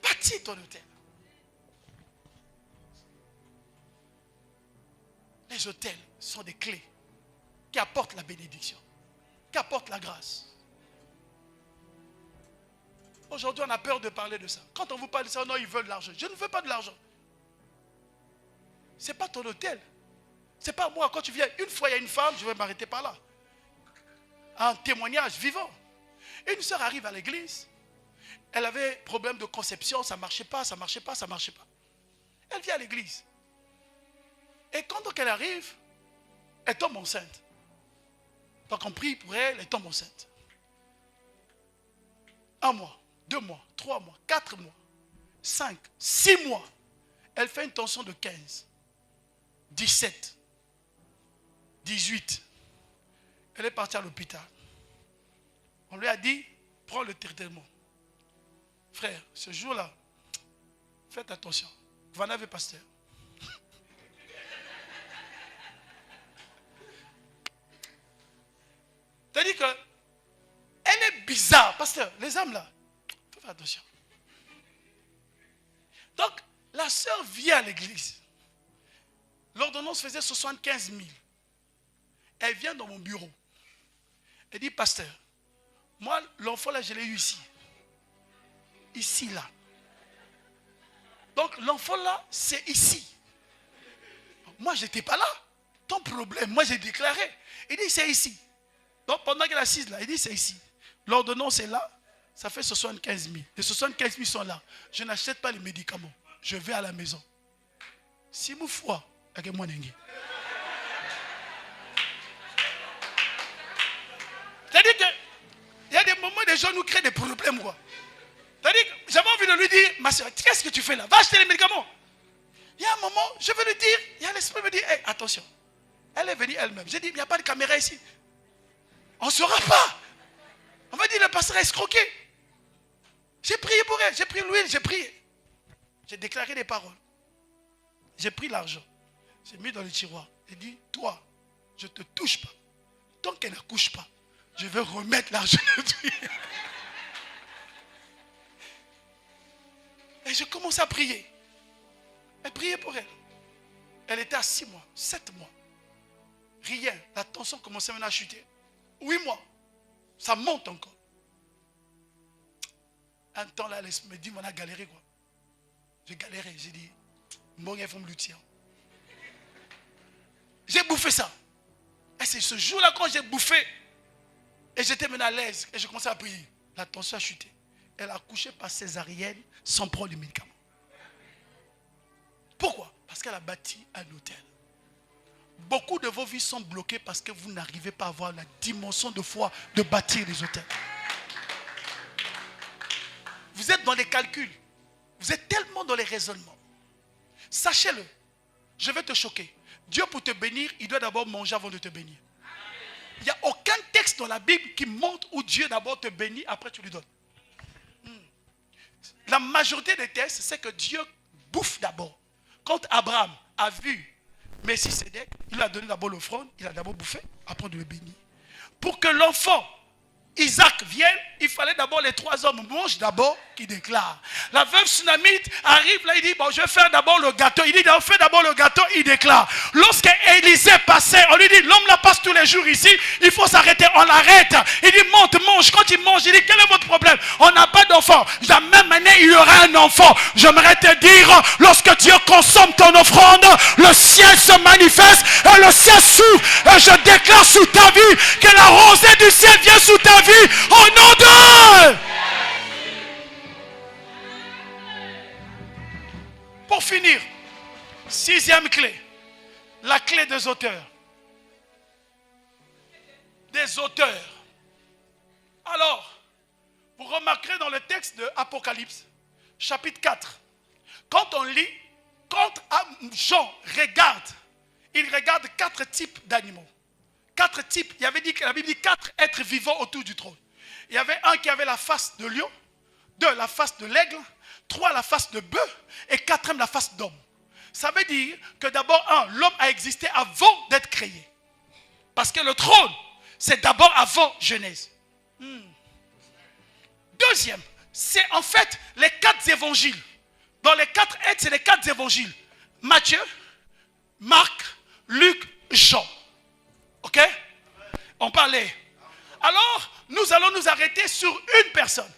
Bâtis ton hôtel. Les hôtels sont des clés qui apportent la bénédiction, qui apportent la grâce. Aujourd'hui, on a peur de parler de ça. Quand on vous parle de ça, non, ils veulent de l'argent. Je ne veux pas de l'argent. Ce n'est pas ton hôtel. Ce n'est pas moi. Quand tu viens, une fois, il y a une femme, je vais m'arrêter par là. Un témoignage vivant. Une sœur arrive à l'église. Elle avait problème de conception, ça ne marchait pas, ça ne marchait pas, ça ne marchait pas. Elle vient à l'église. Et quand elle arrive, elle tombe enceinte. Donc on prie pour elle, elle tombe enceinte. 1 mois, 2 mois, 3 mois, 4 mois, 5, 6 mois. Elle fait une tension de 15, 17, 18. Elle est partie à l'hôpital. On lui a dit, prends le traitement. Frère, ce jour-là, faites attention. Vous en avez, pasteur. C'est-à-dire que elle est bizarre, pasteur. Les âmes là, il faut faire attention. Donc, la sœur vient à l'église. L'ordonnance faisait 75 000. Elle vient dans mon bureau. Elle dit, pasteur, moi, l'enfant là, je l'ai eu ici. ici, là. Donc l'enfant là, c'est ici. Moi, je n'étais pas là. Ton problème, moi j'ai déclaré. Il dit, c'est ici. Donc pendant qu'elle est assise là, il dit, c'est ici. L'ordonnance est là, ça fait 75 000. Les 75 000 sont là. Je n'achète pas les médicaments. Je vais à la maison. Si vous foi, avec moi, c'est-à-dire qu'il y a des moments où les gens nous créent des problèmes, quoi. C'est-à-dire que j'avais envie de lui dire, ma soeur, qu'est-ce que tu fais là? Va acheter les médicaments. Il y a un moment, je veux lui dire, il y a l'esprit qui me dit, hey, attention. Elle est venue elle-même. J'ai dit, il n'y a pas de caméra ici. On ne saura pas. On va dire, le pasteur a escroqué. J'ai prié pour elle, j'ai pris l'huile, j'ai prié. J'ai déclaré des paroles. J'ai pris l'argent. J'ai mis dans le tiroir. J'ai dit, toi, je ne te touche pas. Tant qu'elle ne couche pas, je vais remettre l'argent de Dieu. Et je commence à prier. Et prier pour elle. Elle était à 6 mois, 7 mois. Rien. La tension commençait maintenant à chuter. 8 mois. Ça monte encore. Un temps là, elle me dit, on a galéré quoi. J'ai galéré. J'ai dit, bon, il faut me lutter. J'ai bouffé ça. Et c'est ce jour-là quand j'ai bouffé. Et j'étais maintenant à l'aise. Et je commençais à prier. La tension a chuté. Elle a accouché par césarienne sans prendre les médicaments. Pourquoi? Parce qu'elle a bâti un hôtel. Beaucoup de vos vies sont bloquées parce que vous n'arrivez pas à avoir la dimension de foi de bâtir les hôtels. Vous êtes dans les calculs. Vous êtes tellement dans les raisonnements. Sachez-le. Je vais te choquer. Dieu pour te bénir, il doit d'abord manger avant de te bénir. Il n'y a aucun texte dans la Bible qui montre où Dieu d'abord te bénit, après tu lui donnes. La majorité des textes, c'est que Dieu bouffe d'abord. Quand Abraham a vu Melchisédek, il a donné d'abord l'offrande, il a d'abord bouffé, après de le bénir. Pour que l'enfant Isaac vienne, il fallait d'abord les 3 hommes mangent d'abord qui déclarent. La veuve Sunamite arrive là, il dit, bon, je vais faire d'abord le gâteau. Il dit, on fait d'abord le gâteau, il déclare. Lorsque Élisée passait, on lui dit, l'homme là passe tous les jours ici, il faut s'arrêter, on l'arrête. Il dit, monte, mange. Quand il mange, il dit, quel est votre problème? On n'a pas d'enfant. De la même année, il y aura un enfant. J'aimerais te dire, lorsque Dieu consomme ton offrande, le ciel se manifeste et le ciel s'ouvre. Et je déclare sous ta vie que la rosée du ciel vient sous ta vie. Au nom de... Pour finir, 6e clé, la clé des auteurs. Des auteurs. Alors, vous remarquerez dans le texte de Apocalypse, chapitre 4, quand on lit, quand Jean regarde, il regarde 4 types d'animaux. 4 types, il y avait dit que la Bible dit 4 êtres vivants autour du trône. Il y avait un qui avait la face de lion, 2 la face de l'aigle, 3 la face de bœuf et 4e la face d'homme. Ça veut dire que d'abord, l'homme a existé avant d'être créé. Parce que le trône, c'est d'abord avant Genèse. Deuxième, c'est en fait les 4 évangiles. Dans les 4 êtres, c'est les 4 évangiles. Matthieu, Marc, Luc, Jean. Ok? On parlait. Alors, nous allons nous arrêter sur une personne.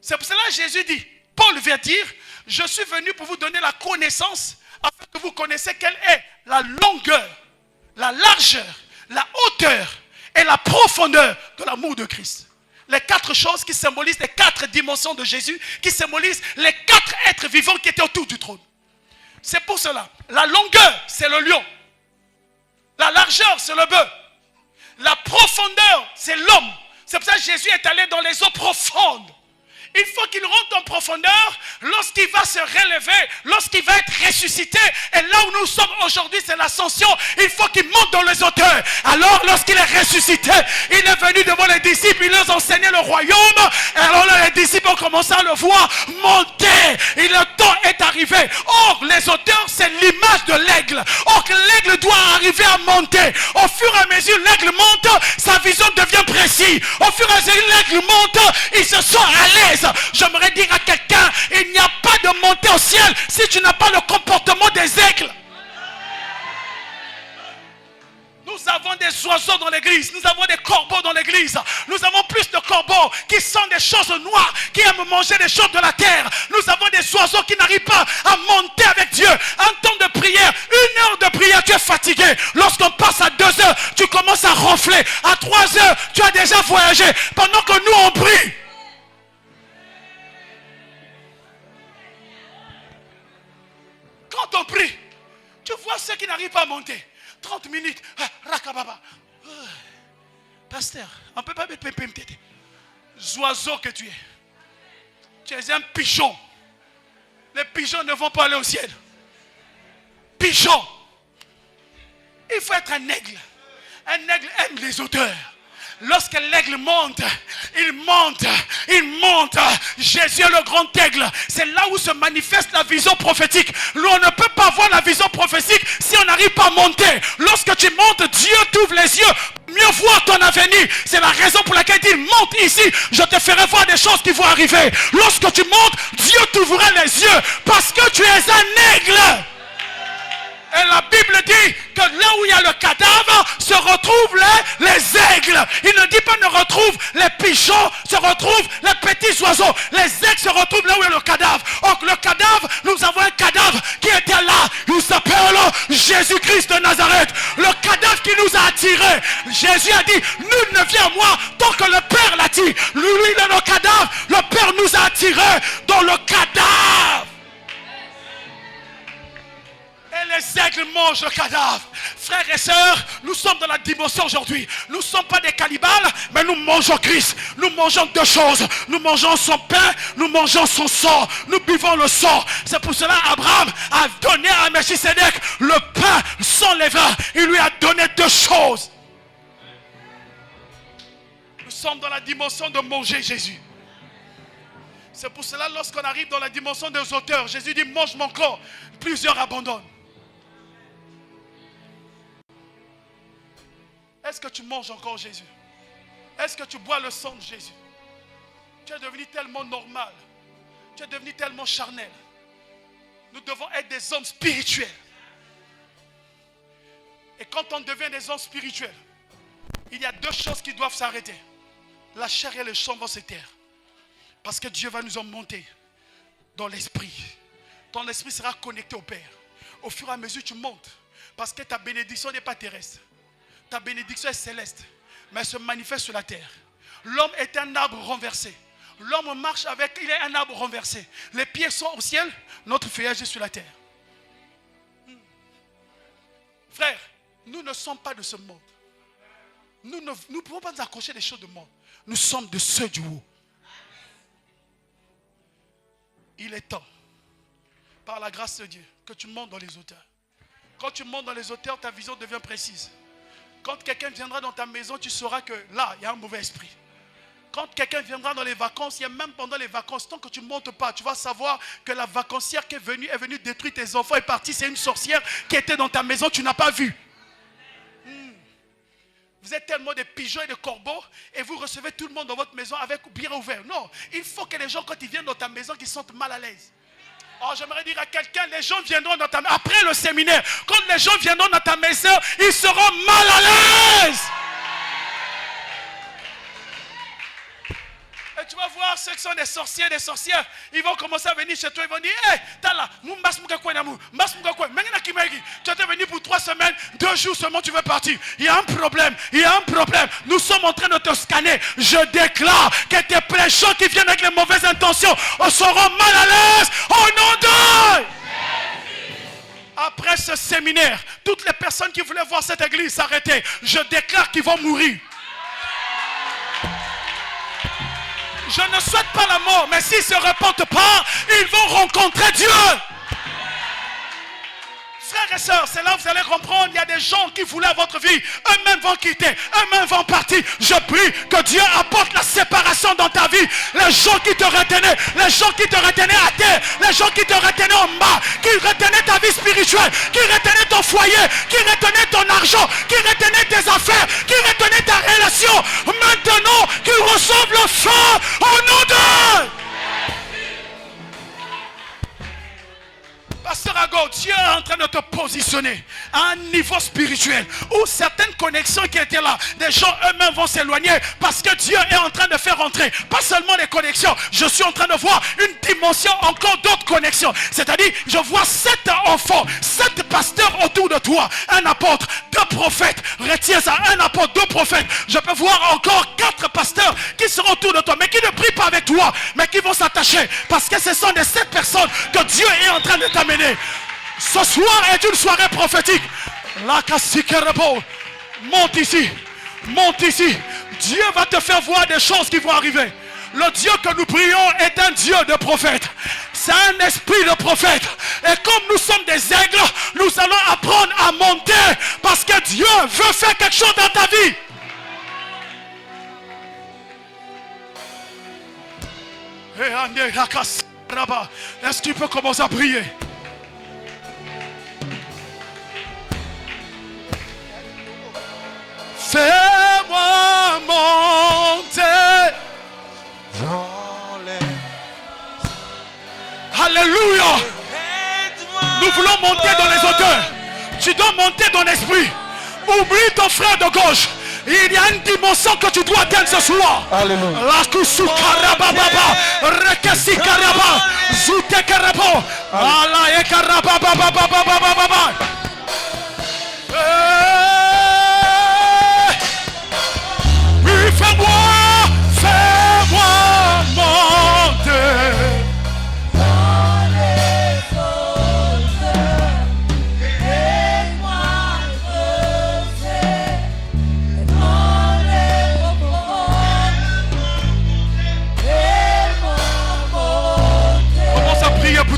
C'est pour cela que Jésus dit, Paul vient dire, je suis venu pour vous donner la connaissance afin que vous connaissiez quelle est la longueur, la largeur, la hauteur et la profondeur de l'amour de Christ. Les 4 choses qui symbolisent les 4 dimensions de Jésus, qui symbolisent les 4 êtres vivants qui étaient autour du trône. C'est pour cela, la longueur, c'est le lion. La largeur, c'est le bœuf. La profondeur, c'est l'homme. C'est pour ça que Jésus est allé dans les eaux profondes. Il faut qu'il rentre en profondeur lorsqu'il va se relever, lorsqu'il va être ressuscité. Et là où nous sommes aujourd'hui, c'est l'ascension. Il faut qu'il monte dans les hauteurs. Alors, lorsqu'il est ressuscité, il est venu devant les disciples, il leur a enseigné le royaume. Et alors, les disciples ont commencé à le voir monter. Et le temps est arrivé. Or, les hauteurs, c'est l'image de l'aigle. Or, que l'aigle doit arriver à monter. Au fur et à mesure, l'aigle monte, sa vision devient précise. Au fur et à mesure, l'aigle monte, il se sent à l'aise. J'aimerais dire à quelqu'un, il n'y a pas de montée au ciel si tu n'as pas le comportement des aigles. Nous avons des oiseaux dans l'église, nous avons des corbeaux dans l'église, nous avons plus de corbeaux corbeaux qui sont des choses noires, qui aiment manger des choses de la terre. Nous avons des oiseaux qui n'arrivent pas à monter avec Dieu. Un temps de prière, 1 heure de prière, tu es fatigué. Lorsqu'on passe à 2 heures, tu commences à ronfler. À 3 heures, tu as déjà voyagé. Pendant que nous, on prie. Quand on prie, tu vois ceux qui n'arrivent pas à monter. 30 minutes. Rakababa. Pasteur, on ne peut pas mettre PPMT. Oiseau que tu es. Tu es un pigeon. Les pigeons ne vont pas aller au ciel. Pigeon. Il faut être un aigle. Un aigle aime les hauteurs. Lorsque l'aigle monte, il monte, il monte. Jésus est le grand aigle. C'est là où se manifeste la vision prophétique. Nous, on ne peut pas voir la vision prophétique si on n'arrive pas à monter. Lorsque tu montes, Dieu t'ouvre les yeux. Mieux voir ton avenir. C'est la raison pour laquelle il dit, monte ici, je te ferai voir des choses qui vont arriver. Lorsque tu montes, Dieu t'ouvrira les yeux parce que tu es un aigle. Et la Bible dit que là où il y a le cadavre se retrouvent les aigles. Il ne dit pas ne retrouve les pigeons, se retrouvent les petits oiseaux. Les aigles se retrouvent là où il y a le cadavre. Or le cadavre, nous avons un cadavre qui était là. Il s'appelle Jésus-Christ de Nazareth. Le cadavre qui nous a attirés. Jésus a dit, nul ne vient à moi tant que le Père l'attire. Lui, il est le cadavre. Le Père nous a attirés dans le cadavre. Et les aigles mangent le cadavre. Frères et sœurs, nous sommes dans la dimension aujourd'hui. Nous ne sommes pas des cannibales, mais nous mangeons Christ. Nous mangeons 2 choses. Nous mangeons son pain, nous mangeons son sang. Nous buvons le sang. C'est pour cela qu'Abraham a donné à Melchisédek le pain sans levain. Il lui a donné 2 choses. Nous sommes dans la dimension de manger Jésus. C'est pour cela lorsqu'on arrive dans la dimension des auteurs, Jésus dit mange mon corps. Plusieurs abandonnent. Est-ce que tu manges encore Jésus? Est-ce que tu bois le sang de Jésus? Tu es devenu tellement normal. Tu es devenu tellement charnel. Nous devons être des hommes spirituels. Et quand on devient des hommes spirituels, il y a 2 choses qui doivent s'arrêter. La chair et le sang vont se taire. Parce que Dieu va nous en monter dans l'esprit. Ton esprit sera connecté au Père. Au fur et à mesure tu montes. Parce que ta bénédiction n'est pas terrestre. Ta bénédiction est céleste. Mais elle se manifeste sur la terre. L'homme est un arbre renversé. L'homme marche avec, il est un arbre renversé. Les pieds sont au ciel, notre feuillage est sur la terre. Frère, nous ne sommes pas de ce monde. Nous ne pouvons pas nous accrocher des choses du monde. Nous sommes de ceux du haut. Il est temps, par la grâce de Dieu, que tu montes dans les hauteurs. Quand tu montes dans les hauteurs, ta vision devient précise. Quand quelqu'un viendra dans ta maison, tu sauras que là, il y a un mauvais esprit. Quand quelqu'un viendra dans les vacances, il y a même pendant les vacances, tant que tu ne montes pas, tu vas savoir que la vacancière qui est venue détruire tes enfants est partie. C'est une sorcière qui était dans ta maison, tu n'as pas vu. Vous êtes tellement de pigeons et de corbeaux et vous recevez tout le monde dans votre maison avec bien ouvert. Non, il faut que les gens, quand ils viennent dans ta maison, qu'ils se sentent mal à l'aise. Oh, j'aimerais dire à quelqu'un, les gens viendront dans ta maison. Après le séminaire, quand les gens viendront dans ta maison, ils seront mal à l'aise. Et tu vas voir ceux qui sont des sorciers, des sorcières, ils vont commencer à venir chez toi, ils vont dire, hé, t'as là, tu es venu pour 3 semaines, 2 jours seulement tu veux partir. Il y a un problème, il y a un problème. Nous sommes en train de te scanner. Je déclare que tes prêcheurs qui viennent avec les mauvaises intentions seront mal à l'aise au nom de... Après ce séminaire, toutes les personnes qui voulaient voir cette église s'arrêter, je déclare qu'ils vont mourir. Je ne souhaite pas la mort, mais s'ils ne se repentent pas, ils vont rencontrer Dieu. Frères et sœurs, c'est là que vous allez comprendre, il y a des gens qui voulaient votre vie, eux-mêmes vont quitter, eux-mêmes vont partir. Je prie que Dieu apporte la séparation dans ta vie. Les gens qui te retenaient, les gens qui te retenaient à terre, les gens qui te retenaient en bas, qui retenaient ta vie spirituelle, qui retenaient ton foyer, qui retenaient ton argent, qui retenaient tes affaires, qui retenaient ta relation, maintenant qu'ils reçoivent le feu au nom de... Pasteur Ago, Dieu est en train de te poser positionner à un niveau spirituel où certaines connexions qui étaient là, des gens eux-mêmes vont s'éloigner parce que Dieu est en train de faire entrer, pas seulement les connexions, je suis en train de voir une dimension encore d'autres connexions. C'est-à-dire, je vois 7 enfants, 7 pasteurs autour de toi, un apôtre, 2 prophètes, retiens ça, un apôtre, 2 prophètes. Je peux voir encore 4 pasteurs qui seront autour de toi, mais qui ne prient pas avec toi, mais qui vont s'attacher, parce que ce sont des 7 personnes que Dieu est en train de t'amener. Ce soir est une soirée prophétique. La Kassikerebo, monte ici, monte ici. Dieu va te faire voir des choses qui vont arriver. Le Dieu que nous prions est un Dieu de prophète. C'est un esprit de prophète. Et comme nous sommes des aigles, nous allons apprendre à monter, parce que Dieu veut faire quelque chose dans ta vie. Est-ce que tu peux commencer à prier? Fais-moi monter. Alléluia. Nous voulons monter dans les hauteurs. Tu dois monter dans l'esprit. Oublie ton frère de gauche. Il y a une dimension que tu dois atteindre ce soir. Alléluia. La kusukarababa, rekesikaraba, zutekarabo, ala ekarababa. Oui, fais-moi monter.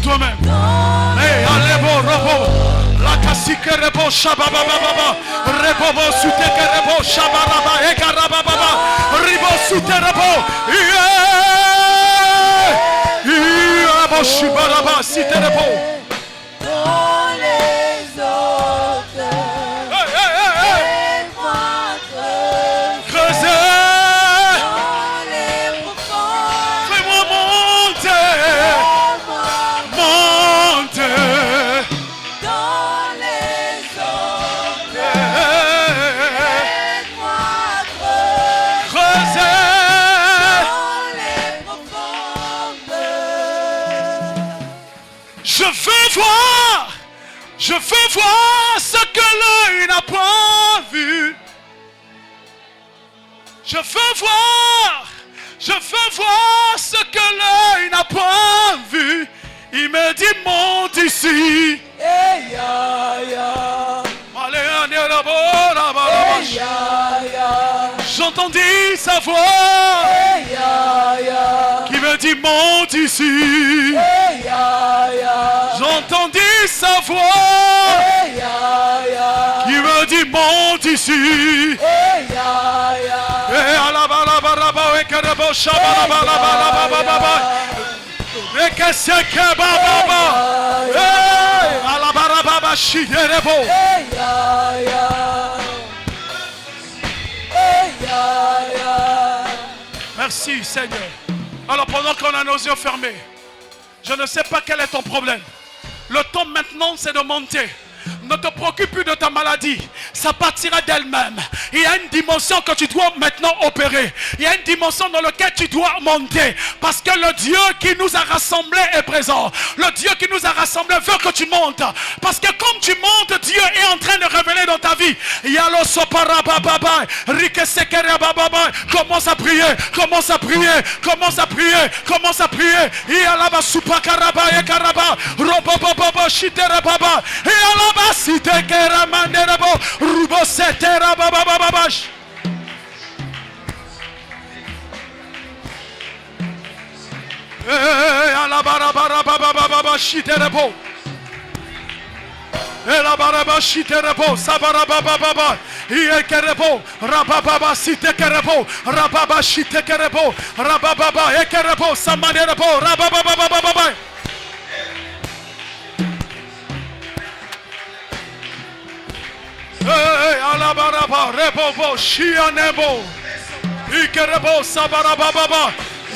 Toi-même. Hey, allez-vous, repos. La cassique repos, shabababa. Rebobo, soute repos, shabaraba, ekarababa. Ribo, soute repos. Yeah. Abo, shibaraba, site repos. Dans les autres. Hey, hey, hey, hey. Creuser. Dans les profonds. Fais-moi monter. Dans les autres. Aide-moi creuser. dans les profondeurs. Je veux voir ce que l'œil n'a pas vu. Je veux voir ce que l'œil n'a pas vu. Il me dit monte ici. Hey, ya, ya. Hey, ya, ya. J'entendis sa voix Hey, ya, ya. qui me dit monte ici. Hey, ya, ya. J'entendis sa voix Hey, ya, ya. qui me dit monte ici. Hey, ya, ya. Eh, alabalaba, ekarabo, shabalabalabalababa. Rekeseke bababa. Eh, alabarababa, shiderebo. Hey, ya, ya. Hey, ya, ya. Merci Seigneur. Alors pendant qu'on a nos yeux fermés, je ne sais pas quel est ton problème. Le temps maintenant c'est de monter. Ne te préoccupe plus de ta maladie. Ça partira d'elle-même. Il y a une dimension que tu dois maintenant opérer. Il y a une dimension dans laquelle tu dois monter. Parce que le Dieu qui nous a rassemblés est présent. Le Dieu qui nous a rassemblés veut que tu montes. Parce que comme tu montes, Dieu est en train de révéler dans ta vie. Commence à prier. Commence à prier. Commence à prier. Commence à prier.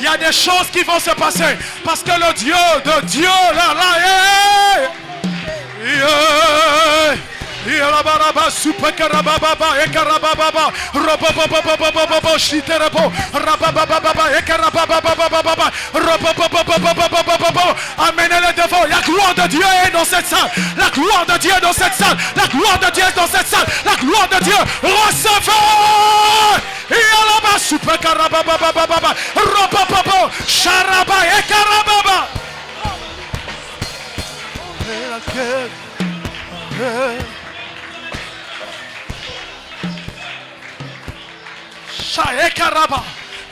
Il y a des choses qui vont se passer parce que le Dieu de Dieu là, Yalabaraba supakarababa ekarababa robobobobobobobobabo shiterebo rabababa ekarababa robobobobobobobobabo. Amenez-le devant. La gloire de Dieu est dans cette salle. La gloire de Dieu est dans cette salle. La gloire de Dieu est dans cette salle. La gloire de Dieu. Recevez. Yalaba supakarababa robobobo sharaba ekarababa. Shaekaraba,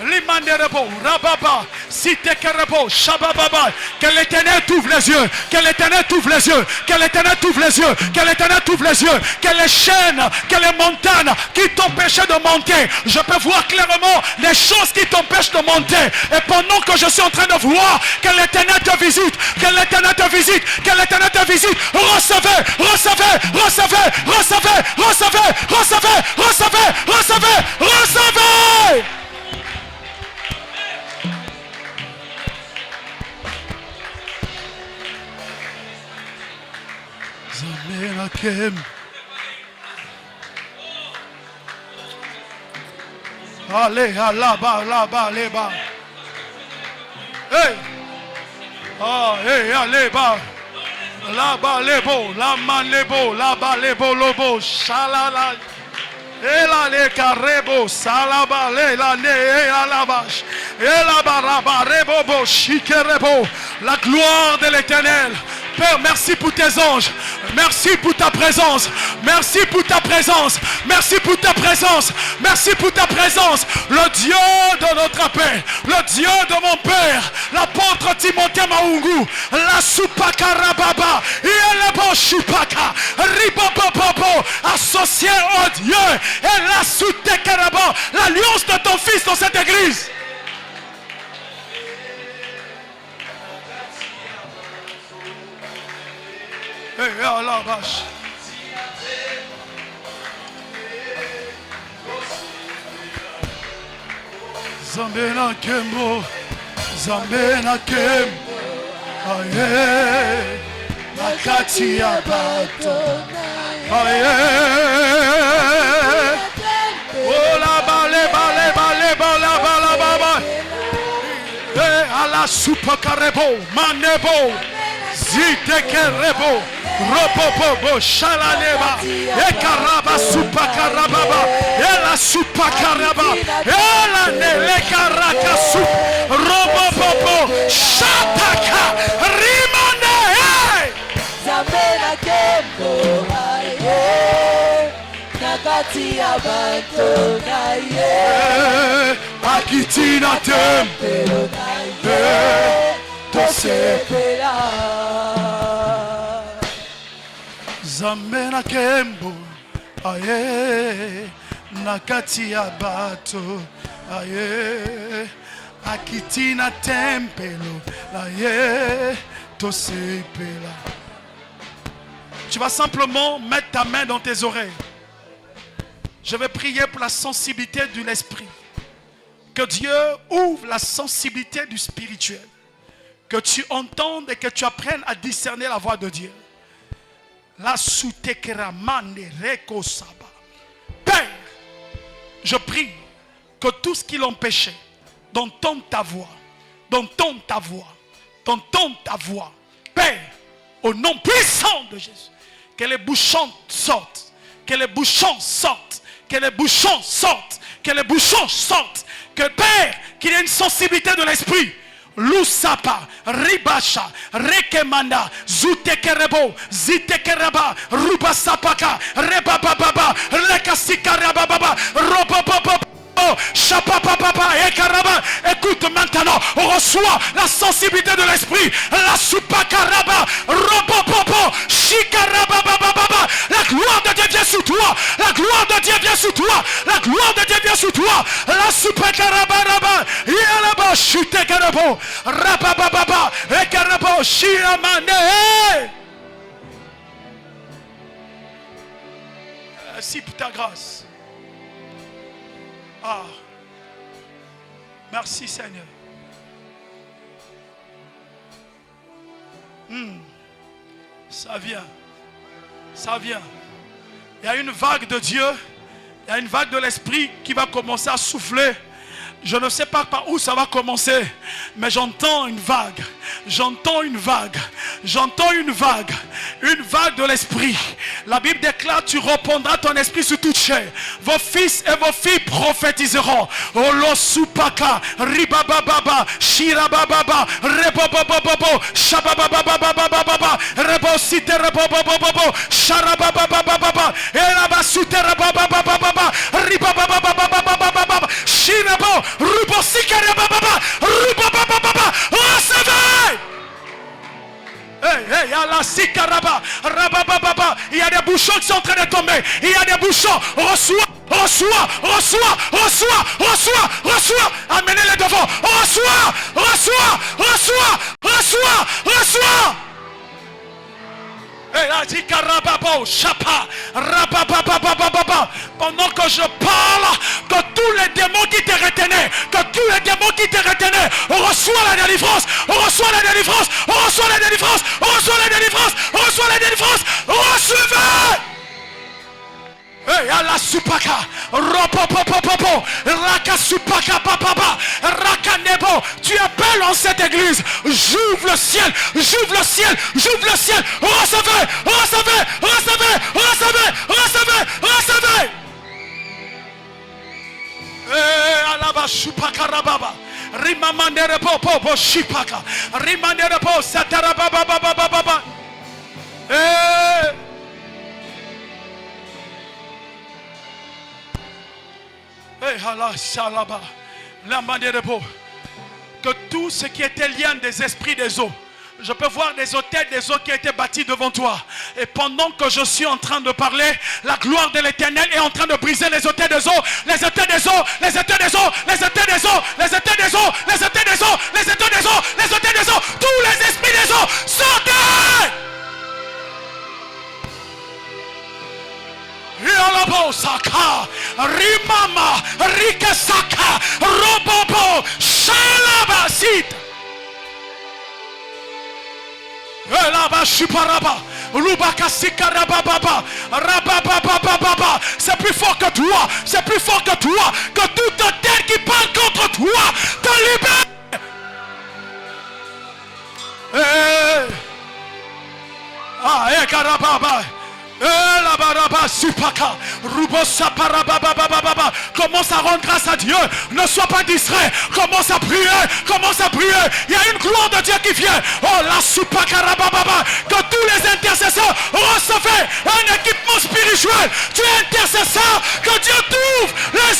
Limanderebo, Rababa, Sitekerebo, Shabababa. Que l'Éternel t'ouvre les yeux, que l'Éternel t'ouvre les yeux, que l'Éternel t'ouvre les yeux, que l'Éternel t'ouvre les yeux, que les chaînes, que les montagnes qui t'empêchaient de monter, je peux voir clairement les choses qui t'empêchent de monter. Et pendant que je suis en train de voir, que l'Éternel te visite, que l'Éternel te visite, que l'Éternel te visite. Recevez, recevez, recevez, recevez, recevez, recevez, recevez, recevez, recevez. Zamenakem. Allez, là-bas, là-bas, là-bas. Hey! Ah, hey, allez, bas. Là-bas, les beaux, là-bas, les beaux, là-bas, les beaux, lobo, chalala. Et là, les carrebo, salaba, les la né, et la vache. Et là-bas, là-bas, rebobo, chikerebo. La gloire de l'Éternel. Père, merci pour tes anges. Merci pour ta présence. Merci pour ta présence. Merci pour ta présence. Merci pour ta présence. Le Dieu de notre Père. Le Dieu de mon Père. L'apôtre Timothée Maungu. La Supaka Rababa. Yelebo Shupaka. Ribobobobo. Associé au Dieu. Et la Soutekaraba. L'alliance de ton fils dans cette église. Hey, à la vache. Zambena Kembo, Zambena Kembo, aye, Makati Abato, aye, oh la bale, bale, bale, bale, bale, bale, eh, ala Supakarebo, Manebo, Zitekerebo. Ropopobo shalaleba ekaraba supakarababa ela supakaraba ela nelekaraka su ropopobo shataka rimane Zamena kembo aye nakati abantu naye akitina pero naye tosepela Zambena kembo aye nakati ya bato aye akitina tempelo aye tosepela. Tu vas simplement mettre ta main dans tes oreilles. Je vais prier pour la sensibilité de l'esprit. Que Dieu ouvre la sensibilité du spirituel. Que tu entendes et que tu apprennes à discerner la voix de Dieu. La soutekeramande reko saba. Père, je prie que tout ce qui l'empêchait d'entendre ta voix, d'entendre ta voix, d'entendre ta voix, Père, au nom puissant de Jésus, que les bouchons sortent, que les bouchons sortent, que les bouchons sortent, que les bouchons sortent, que Père, qu'il y ait une sensibilité de l'esprit. Lusapa, Ribasha, Rekemanda, Zutekerebo, Zitekeraba, Rubasapaka, Rebababa, Rekasikarababa, Robobaba. Chapapapa et Karaba. Écoute maintenant, on reçoit la sensibilité de l'esprit. La Supakaraba, Robopopo, Shikarababa. La gloire de Dieu vient sur toi. La gloire de Dieu vient sur toi. La gloire de Dieu vient sur toi. La Supakaraba, Yalaba, Chutekarabo, Rabababa, et Karabo, Shiramane. Merci pour ta grâce. Ah, merci Seigneur. Ça vient. Ça vient. Il y a une vague de Dieu. Il y a une vague de l'Esprit qui va commencer à souffler. Je ne sais pas par où ça va commencer, mais j'entends une vague. J'entends une vague. J'entends une vague. Une vague de l'esprit. La Bible déclare: tu répandras ton esprit sur toute chair. Vos fils et vos filles prophétiseront. Olosupaka, ribabababa, shirabababa, rebobobobobo, shabababababababa, rebosite rebobobobobo, sharabababababa, elabasute rebobobobaba, ribababababababa, shirabo, rubosika rebababa, rubababababa, recevez! Hey, il y a des bouchons qui sont en train de tomber. Il y a des bouchons. Reçois. Amenez-les devant. Reçois. Pendant que je parle, que tous les démons qui te retenaient, reçois la délivrance, recevez. Hey, ala supaka, ropopopopopo, raka supaka papapa, raka nebo. Tu appelles en cette église. J'ouvre le ciel. Recevez. Alaba supaka rababa. Rimamandere popo shipaka. Rimandere po satara baba. Que tout ce qui était lien des esprits des eaux, je peux voir des hôtels des eaux qui étaient bâtis devant toi. Et pendant que je suis en train de parler, la gloire de l'Éternel est en train de briser les hôtels des eaux, tous les esprits des eaux, sortez! Saka, Rimama, Rikasaka, Robobo, Shalabasit. Elaba Shuparaba, Rubakasika Rabababa, Rabababababa. C'est plus fort que toi, que toute terre qui parle contre toi te libère. Karababa. Commence à rendre grâce à Dieu. Ne sois pas distrait. Commence à prier. Il y a une gloire de Dieu qui vient. Oh la supakarababa. Que tous les intercesseurs recevez un équipement spirituel. Tu es intercesseur. Que Dieu t'ouvre les